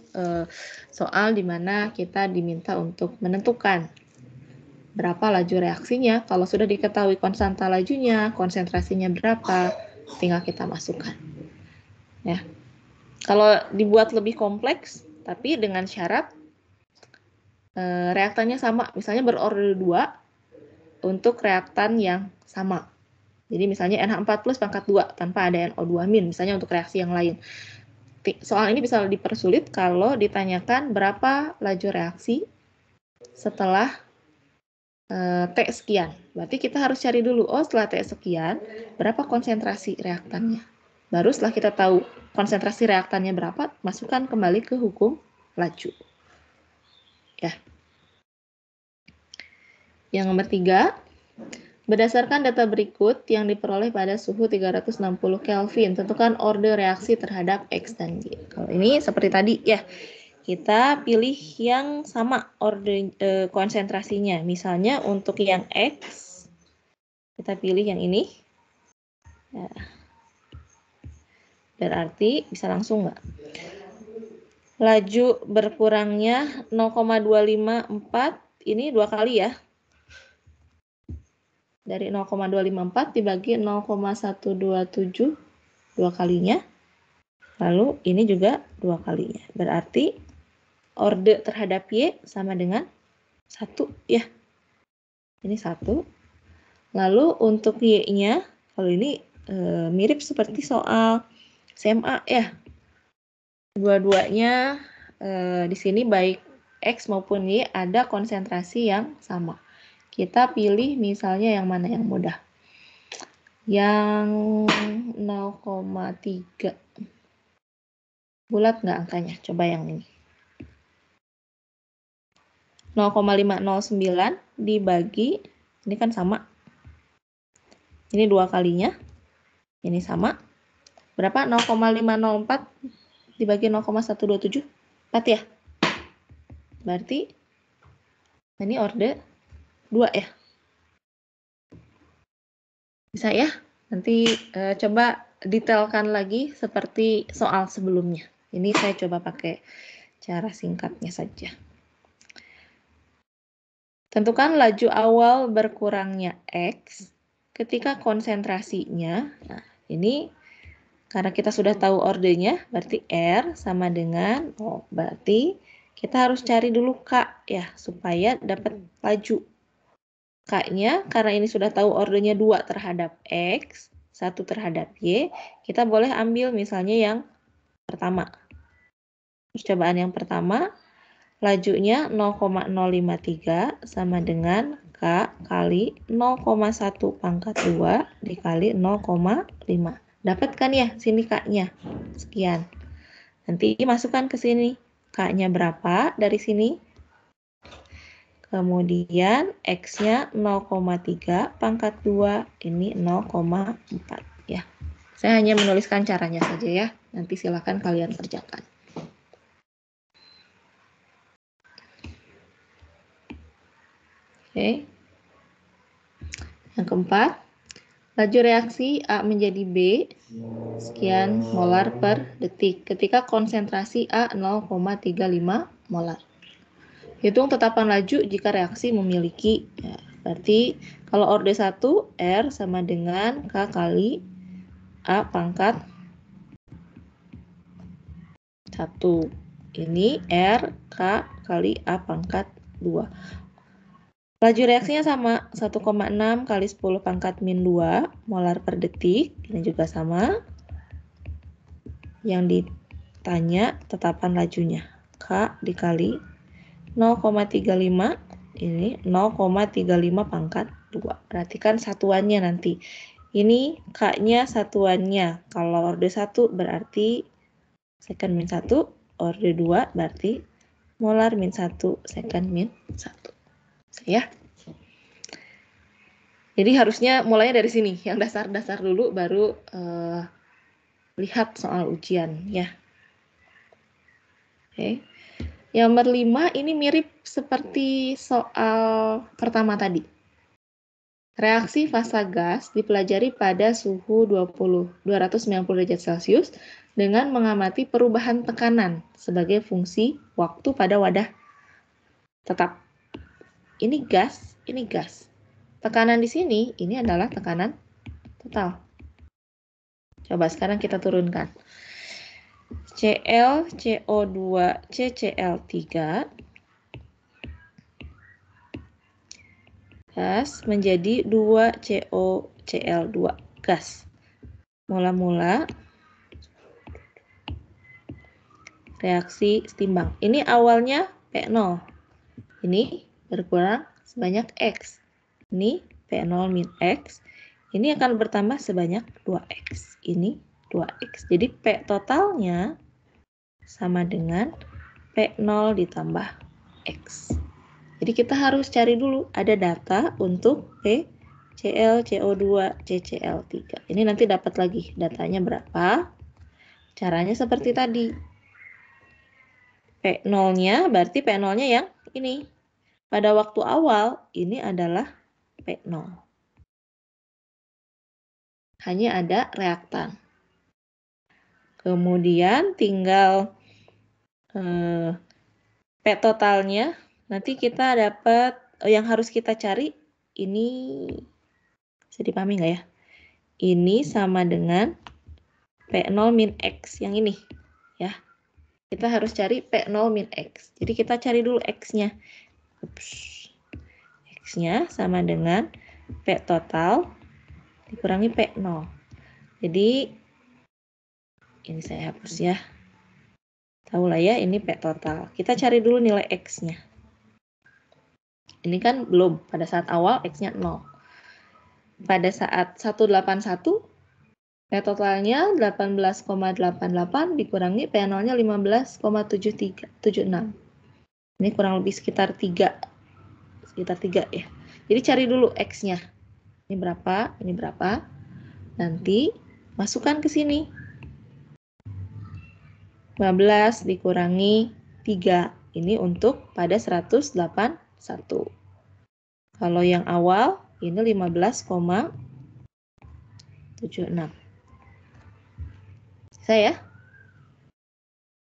Speaker 1: soal di mana kita diminta untuk menentukan berapa laju reaksinya. Kalau sudah diketahui konstanta lajunya, konsentrasinya berapa, tinggal kita masukkan. Ya. Kalau dibuat lebih kompleks, tapi dengan syarat reaktannya sama, misalnya berorde 2 untuk reaktan yang sama. Jadi misalnya NH4 plus pangkat 2 tanpa ada NO2 min, misalnya untuk reaksi yang lain. Soal ini bisa dipersulit kalau ditanyakan berapa laju reaksi setelah T sekian. Berarti kita harus cari dulu, oh setelah T sekian, berapa konsentrasi reaktannya. Baru setelah kita tahu konsentrasi reaktannya berapa, masukkan kembali ke hukum laju. Ya. Yang nomor 3, berdasarkan data berikut yang diperoleh pada suhu 360 Kelvin, tentukan orde reaksi terhadap X dan Y. Kalau ini seperti tadi ya, kita pilih yang sama orde konsentrasinya. Misalnya untuk yang X, kita pilih yang ini. Ya. Berarti bisa langsung nggak? Laju berkurangnya 0,254, ini 2 kali ya. Dari 0,254 dibagi 0,127 2 kalinya. Lalu ini juga 2 kalinya. Berarti orde terhadap Y sama dengan 1 ya. Ini 1. Lalu untuk Y-nya, kalau ini mirip seperti soal SMA ya. Dua-duanya di sini baik X maupun Y ada konsentrasi yang sama. Kita pilih misalnya yang mana yang mudah. Yang 0,3. Bulat nggak angkanya? Coba yang ini. 0,509 dibagi, ini kan sama. Ini 2 kalinya. Ini sama. Berapa? 0,504 dibagi 0,127. 4 ya? Berarti ini orde 2 ya? Bisa ya? Nanti coba detailkan lagi seperti soal sebelumnya. Ini saya coba pakai cara singkatnya saja. Tentukan laju awal berkurangnya X ketika konsentrasinya, nah ini karena kita sudah tahu ordenya, berarti R sama dengan, berarti kita harus cari dulu K ya, supaya dapat laju. K-nya, karena ini sudah tahu ordenya 2 terhadap X, 1 terhadap Y, kita boleh ambil misalnya yang pertama. Percobaan yang pertama, lajunya 0,053 sama dengan K kali 0,1 pangkat 2 dikali 0,5. Dapat kan ya sini K-nya? Sekian. Nanti masukkan ke sini. K-nya berapa dari sini? Kemudian X-nya 0,3 pangkat 2, ini 0,4 ya. Saya hanya menuliskan caranya saja ya. Nanti silakan kalian kerjakan. Oke. Yang keempat, laju reaksi A menjadi B sekian molar per detik ketika konsentrasi A 0,35 molar. Hitung tetapan laju jika reaksi memiliki, ya, berarti kalau orde 1 R sama dengan K kali A pangkat 1. Ini R K kali A pangkat 2. Laju reaksinya sama, 1,6 kali 10 pangkat min 2 molar per detik. Ini juga sama. Yang ditanya tetapan lajunya. K dikali 0,35, ini 0,35 pangkat 2. Perhatikan satuannya nanti. Ini K-nya satuannya. Kalau orde 1 berarti second min 1, orde 2 berarti molar min 1, second min 1. Ya. Jadi harusnya mulainya dari sini, yang dasar-dasar dulu baru lihat soal ujian ya. Oke. Yang nomor 5 ini mirip seperti soal pertama tadi. Reaksi fasa gas dipelajari pada suhu 290 derajat Celcius dengan mengamati perubahan tekanan sebagai fungsi waktu pada wadah tetap. Ini gas, ini gas. Tekanan di sini, ini adalah tekanan total. Coba sekarang kita turunkan. Cl, CO2, CCl3. Gas menjadi 2COCl2 gas. Mula-mula reaksi setimbang. Ini awalnya P0. Ini berkurang sebanyak X. Ini P0 min X. Ini akan bertambah sebanyak 2X. Ini 2X. Jadi P totalnya sama dengan P0 ditambah X. Jadi kita harus cari dulu ada data untuk P, Cl, CO2, CCl3. Ini nanti dapat lagi datanya berapa. Caranya seperti tadi. P0-nya berarti P0-nya yang ini. Pada waktu awal ini adalah P0. Hanya ada reaktan. Kemudian tinggal P totalnya. Nanti kita dapat, yang harus kita cari ini, bisa dipahami nggak ya? Ini sama dengan P0 min X yang ini. Ya. Kita harus cari P0 min X. Jadi kita cari dulu X-nya. X-nya sama dengan P total dikurangi P0. Jadi ini saya hapus ya. Tahu lah ya, ini P total. Kita cari dulu nilai X-nya. Ini kan belum. Pada saat awal X-nya 0. Pada saat 181, P totalnya 18,88 dikurangi P0-nya 15,76. Ini kurang lebih sekitar 3 ya. Jadi cari dulu X-nya. Ini berapa, ini berapa. Nanti masukkan ke sini. 15 dikurangi 3. Ini untuk pada 181. Kalau yang awal, ini 15,76. Saya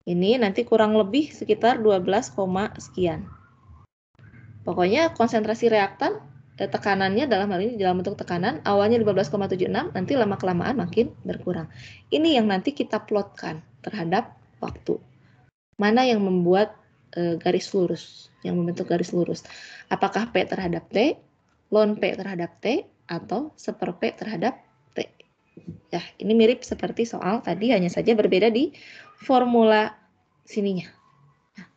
Speaker 1: ini nanti kurang lebih sekitar 12, sekian. Pokoknya konsentrasi reaktan, tekanannya dalam hal ini dalam bentuk tekanan, awalnya 15,76, nanti lama-kelamaan makin berkurang. Ini yang nanti kita plotkan terhadap waktu. Mana yang membuat garis lurus, yang membentuk garis lurus. Apakah P terhadap T, ln P terhadap T, atau seper P terhadap T. Ya, ini mirip seperti soal tadi, hanya saja berbeda di formula sininya. Nah,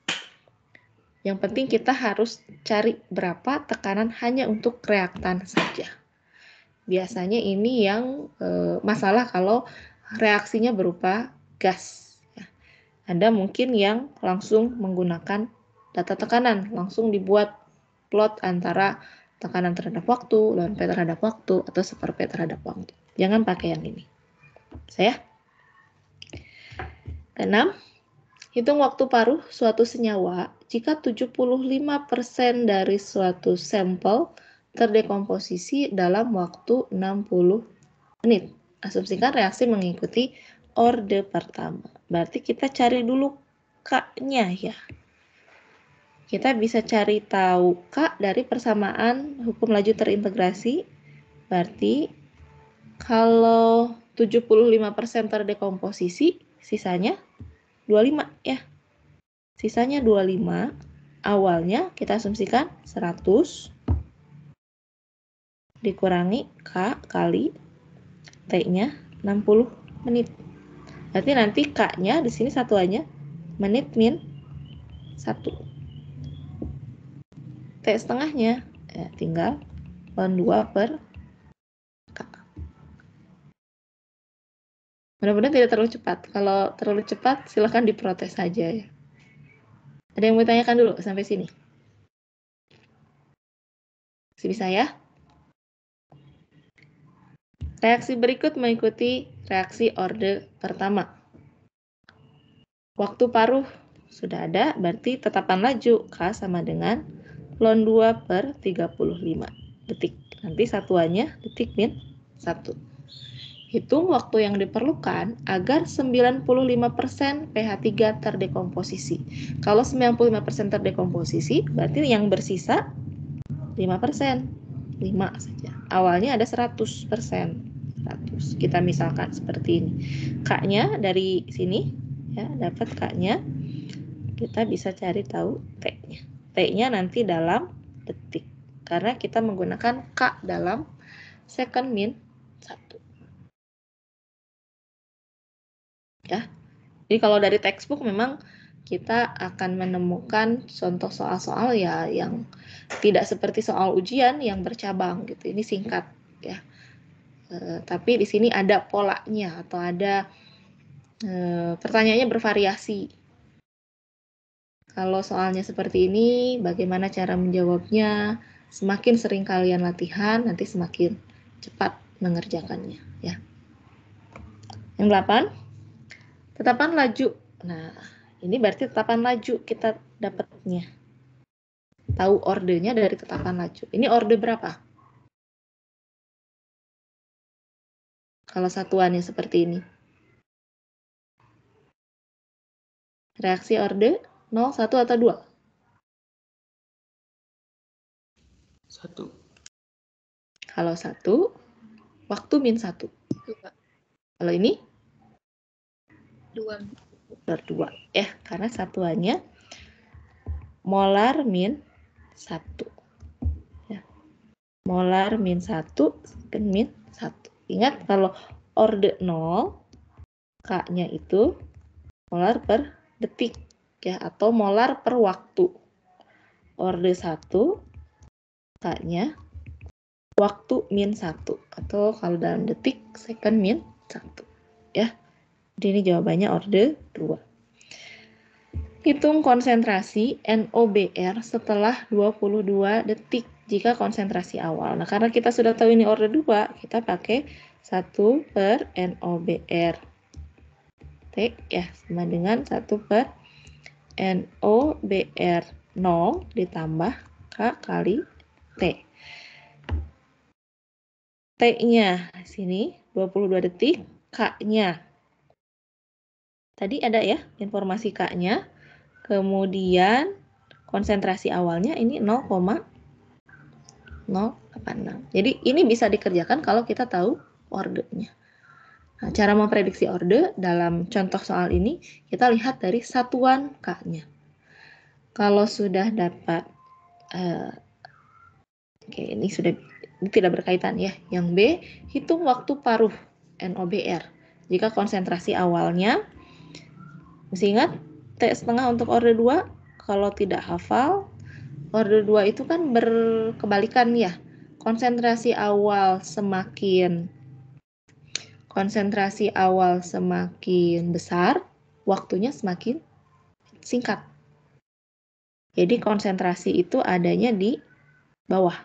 Speaker 1: yang penting kita harus cari berapa tekanan hanya untuk reaktan saja. Biasanya ini yang masalah kalau reaksinya berupa gas. Ya. Anda mungkin yang langsung menggunakan data tekanan, langsung dibuat plot antara tekanan terhadap waktu, ln P terhadap waktu, atau seper P terhadap waktu. Jangan pakai yang ini. Saya. Keenam, hitung waktu paruh suatu senyawa jika 75% dari suatu sampel terdekomposisi dalam waktu 60 menit. Asumsikan reaksi mengikuti orde pertama. Berarti kita cari dulu K-nya ya. Kita bisa cari tahu K dari persamaan hukum laju terintegrasi. Berarti kalau 75% terdekomposisi, sisanya 25 ya. Sisanya 25. Awalnya kita asumsikan 100 dikurangi K kali T-nya 60 menit. Berarti nanti K-nya di sini satuannya menit min 1. T setengahnya ya, tinggal ln 2 per K. Mudah-mudahan tidak terlalu cepat. Kalau terlalu cepat, silahkan diprotes saja ya. Ada yang mau ditanyakan dulu sampai sini? Masih bisa ya? Reaksi berikut mengikuti reaksi orde pertama. Waktu paruh sudah ada, berarti tetapan laju K sama dengan ln 2 per 35 detik. Nanti satuannya detik min 1. Hitung waktu yang diperlukan agar 95% pH3 terdekomposisi. Kalau 95% terdekomposisi, berarti yang bersisa 5%. 5 saja. Awalnya ada 100%. 100. Kita misalkan seperti ini. K-nya dari sini, ya, dapat K-nya. Kita bisa cari tahu T-nya. T-nya nanti dalam detik. Karena kita menggunakan K dalam second min 1. Ya. Jadi kalau dari textbook memang kita akan menemukan contoh soal-soal ya yang tidak seperti soal ujian yang bercabang gitu. Ini singkat ya. Tapi di sini ada polanya atau ada pertanyaannya bervariasi. Kalau soalnya seperti ini, bagaimana cara menjawabnya? Semakin sering kalian latihan, nanti semakin cepat mengerjakannya ya. Yang 8. Tetapan laju. Nah, ini berarti tetapan laju kita dapatnya. Tahu ordenya dari tetapan laju. Ini orde berapa? Kalau satuannya seperti ini. Reaksi orde 0, 1, atau 2?
Speaker 2: 1.
Speaker 1: Kalau 1, waktu min 1.
Speaker 5: 2.
Speaker 1: Kalau ini?
Speaker 5: 2.
Speaker 1: Berdua. Karena satuannya molar min 1. Ya. Molar min 1, second min 1. Ingat kalau orde 0, K-nya itu molar per detik ya, atau molar per waktu. Orde 1, K-nya waktu min 1, atau kalau dalam detik second min 1. Ya. Jadi ini jawabannya orde 2. Hitung konsentrasi NOBR setelah 22 detik jika konsentrasi awal. Nah, karena kita sudah tahu ini orde 2, kita pakai 1 per NOBR. T ya, sama dengan 1 per NOBR 0 ditambah K kali T. T-nya sini 22 detik, K-nya. Tadi ada ya informasi K-nya. Kemudian konsentrasi awalnya ini 0,086. Jadi ini bisa dikerjakan kalau kita tahu ordenya. Nah, cara memprediksi orde dalam contoh soal ini kita lihat dari satuan K-nya. Kalau sudah dapat, oke, ini tidak berkaitan ya. Yang B, hitung waktu paruh NOBR. Jika konsentrasi awalnya, mesti ingat T setengah untuk orde 2, kalau tidak hafal, orde 2 itu kan berkebalikan ya. Konsentrasi awal semakin besar, waktunya semakin singkat. Jadi konsentrasi itu adanya di bawah.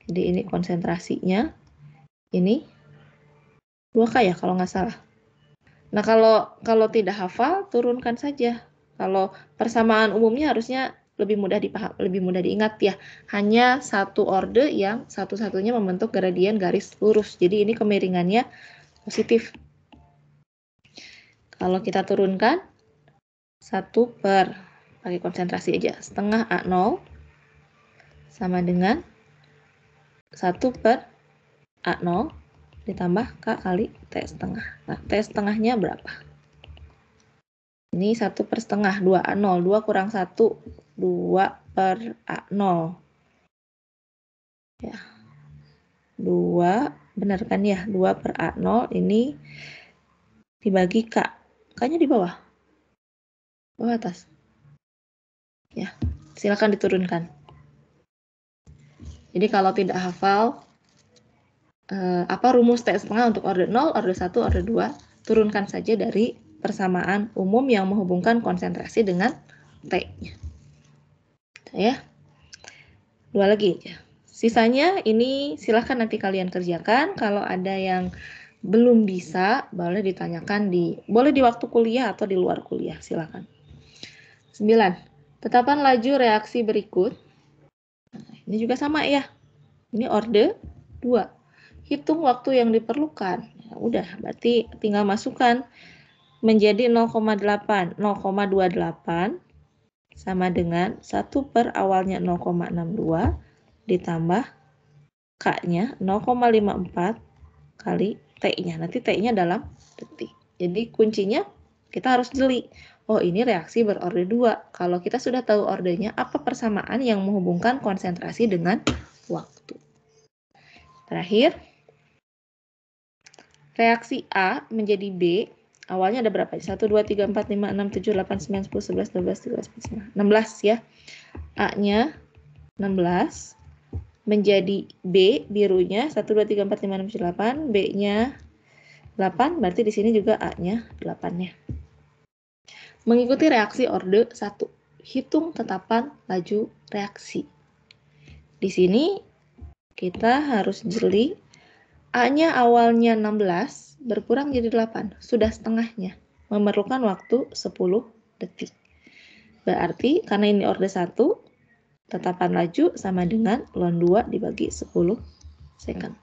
Speaker 1: Jadi ini konsentrasinya, ini 2K ya kalau nggak salah. Nah, kalau tidak hafal, turunkan saja. Kalau persamaan umumnya harusnya lebih mudah diingat ya. Hanya satu orde yang satu-satunya membentuk gradien garis lurus. Jadi ini kemiringannya positif. Kalau kita turunkan 1 per, pakai konsentrasi aja, setengah A0 sama dengan 1 per A0 ditambah K kali T setengah. Nah, T setengahnya berapa? Ini 1 per setengah, 2A0. 2 kurang 1, 2 per A0. Ya. 2, benar kan ya? 2 per A0 ini dibagi K. K-nya di bawah. Bawah atas. Ya, silakan diturunkan. Jadi kalau tidak hafal, apa rumus T setengah untuk orde 0, orde 1, orde 2, turunkan saja dari persamaan umum yang menghubungkan konsentrasi dengan T-nya. Ya. 2 lagi ya. Sisanya ini silahkan nanti kalian kerjakan. Kalau ada yang belum bisa, boleh ditanyakan boleh di waktu kuliah atau di luar kuliah, silahkan. 9. Tetapkan laju reaksi berikut. Nah, ini juga sama ya. Ini orde 2. Hitung waktu yang diperlukan. Ya, udah, berarti tinggal masukkan menjadi 0,8, 0,28 sama dengan 1 per awalnya 0,62 ditambah K-nya 0,54 kali T-nya. Nanti T-nya dalam detik. Jadi kuncinya kita harus jeli. Oh, ini reaksi berorde 2. Kalau kita sudah tahu ordenya, apa persamaan yang menghubungkan konsentrasi dengan waktu. Terakhir, reaksi A menjadi B. Awalnya ada berapa? 1, 2, 3, 4, 5, 6, 7, 8, 9, 10, 11, 12, 13, 14, 16 ya. A-nya 16. Menjadi B, birunya 1, 2, 3, 4, 5, 6, 7, 8. B-nya 8, berarti di sini juga A-nya 8 ya. Mengikuti reaksi orde 1. Hitung tetapan laju reaksi. Di sini kita harus jeli. A-nya awalnya 16, berkurang jadi 8. Sudah setengahnya. Memerlukan waktu 10 detik. Berarti karena ini orde 1, tetapan laju sama dengan ln 2 dibagi 10 second.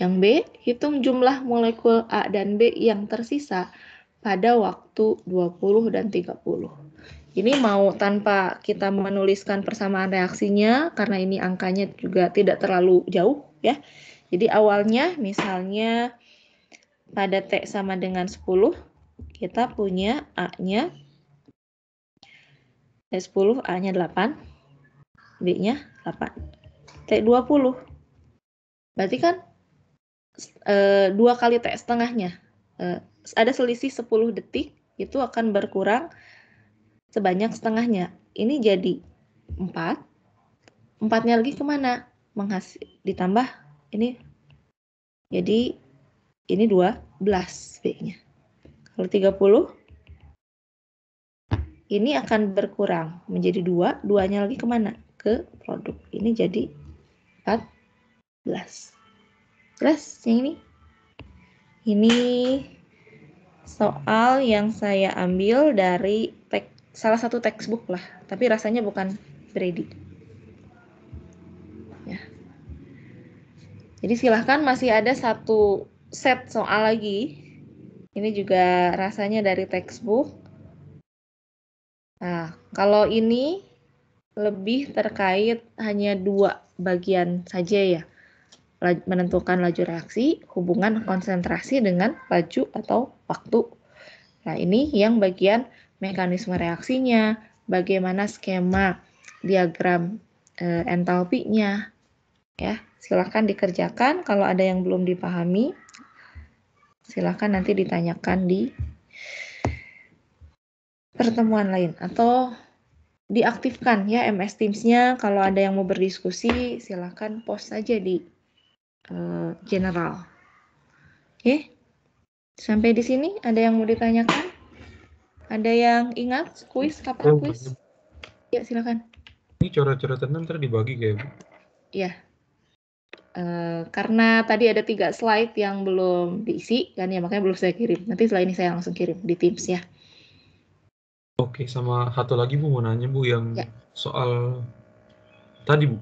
Speaker 1: Yang B, hitung jumlah molekul A dan B yang tersisa pada waktu 20 dan 30. Ini mau tanpa kita menuliskan persamaan reaksinya, karena ini angkanya juga tidak terlalu jauh ya. Jadi awalnya misalnya pada T sama dengan 10, kita punya A-nya T10, A-nya 8, B-nya 8. T20. Berarti kan 2 kali T setengahnya. Ada selisih 10 detik, itu akan berkurang sebanyak setengahnya. Ini jadi 4. 4-nya lagi kemana? Ditambah ini Jadi ini 12 B-nya. Kalau 30, ini akan berkurang menjadi 2, 2-nya lagi kemana? Ke produk. Ini jadi 14. Jelas yang ini? Ini soal yang saya ambil dari salah satu textbook lah, tapi rasanya bukan Brady. Ya. Jadi silahkan, masih ada satu set soal lagi. Ini juga rasanya dari textbook. Nah, kalau ini lebih terkait hanya 2 bagian saja ya. Menentukan laju reaksi, hubungan konsentrasi dengan laju atau waktu. Nah, ini yang bagian mekanisme reaksinya, bagaimana skema diagram entalpinya. Ya, silakan dikerjakan. Kalau ada yang belum dipahami, silakan nanti ditanyakan di pertemuan lain atau diaktifkan ya MS Teams-nya. Kalau ada yang mau berdiskusi, silakan post saja di general. Oke. Sampai di sini ada yang mau ditanyakan? Ada yang ingat kuis? Kapan kuis? Ya, silakan.
Speaker 6: Ini coret-coretan ntar dibagi kayak Bu?
Speaker 1: Iya. Karena tadi ada 3 slide yang belum diisi, kan ya, makanya belum saya kirim. Nanti setelah ini saya langsung kirim di Teams ya.
Speaker 6: Oke, sama satu lagi Bu, mau nanya Bu, yang
Speaker 1: Ya.
Speaker 6: soal tadi Bu.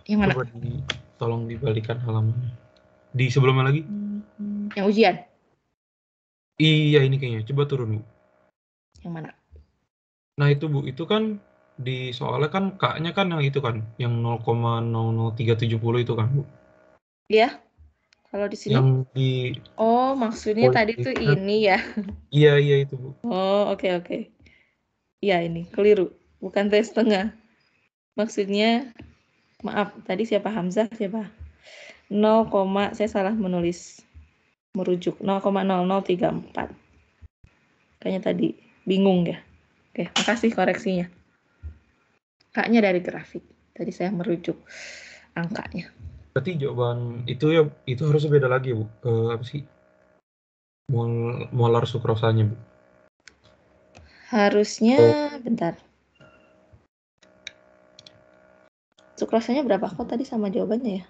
Speaker 1: Yang mana?
Speaker 6: Coba tolong dibalikan halamannya. Di sebelumnya lagi?
Speaker 1: Yang ujian?
Speaker 6: Iya, ini kayaknya. Coba turun Bu.
Speaker 1: Yang mana?
Speaker 6: Nah itu Bu, itu kan di soalnya kan K-nya kan yang itu kan, yang 0,00370 itu kan Bu.
Speaker 1: Iya. Kalau di sini?
Speaker 6: Yang di
Speaker 1: Oh, maksudnya tadi tuh ini ya.
Speaker 6: Iya itu Bu.
Speaker 1: Oh, oke. Iya, ini keliru. Bukan T setengah. Maksudnya, maaf, tadi siapa? Hamzah siapa? 0, saya salah menulis. Merujuk 0,0034. Kayaknya tadi bingung ya. Oke, makasih koreksinya. K-nya dari grafik. Tadi saya merujuk angkanya.
Speaker 6: Berarti jawaban itu ya, itu harusnya beda lagi Bu. Apa sih? Molar sukrosanya Bu.
Speaker 1: Harusnya, bentar. Sukrosanya berapa? Kok tadi sama jawabannya ya?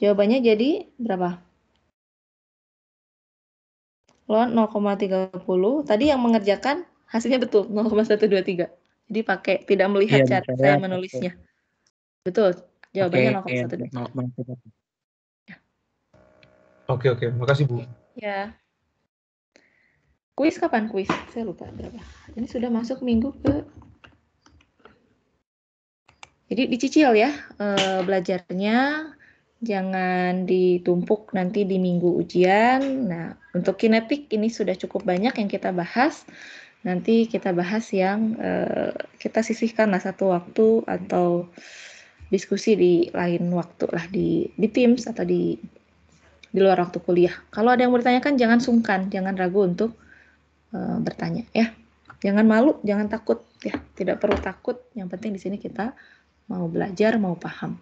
Speaker 1: Jawabannya jadi berapa? Lo 0,30. Tadi yang mengerjakan hasilnya betul 0,123. Jadi pakai tidak melihat cara saya menulisnya. Betul. Jawabannya 0,123.
Speaker 6: Oke. Makasih Bu.
Speaker 1: Ya. Kuis kapan kuis? Saya lupa berapa. Ini sudah masuk minggu ke. Jadi dicicil ya belajarnya. Jangan ditumpuk nanti di minggu ujian. Nah, untuk kinetik ini sudah cukup banyak yang kita bahas. Nanti kita bahas yang kita sisihkan lah satu waktu atau diskusi di lain waktu lah di Teams atau di luar waktu kuliah. Kalau ada yang mau ditanyakan, jangan sungkan, jangan ragu untuk bertanya ya. Jangan malu, jangan takut ya. Tidak perlu takut. Yang penting di sini kita mau belajar, mau paham.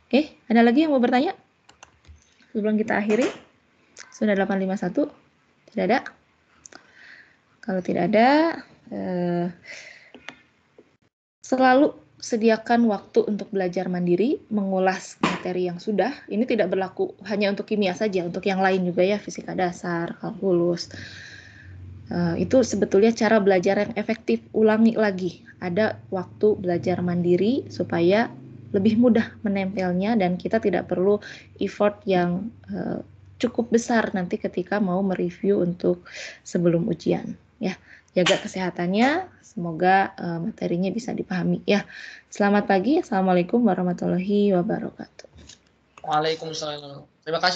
Speaker 1: Oke, ada lagi yang mau bertanya? Sebelum kita akhiri, sudah 851, tidak ada? Kalau tidak ada, selalu sediakan waktu untuk belajar mandiri, mengulas materi yang sudah. Ini tidak berlaku hanya untuk kimia saja, untuk yang lain juga ya, fisika dasar, kalkulus. Itu sebetulnya cara belajar yang efektif. Ulangi lagi, ada waktu belajar mandiri supaya lebih mudah menempelnya dan kita tidak perlu effort yang cukup besar nanti ketika mau mereview untuk sebelum ujian ya. Jaga kesehatannya, semoga materinya bisa dipahami ya. Selamat pagi, Assalamualaikum warahmatullahi wabarakatuh.
Speaker 2: Waalaikumsalam. Terima kasih.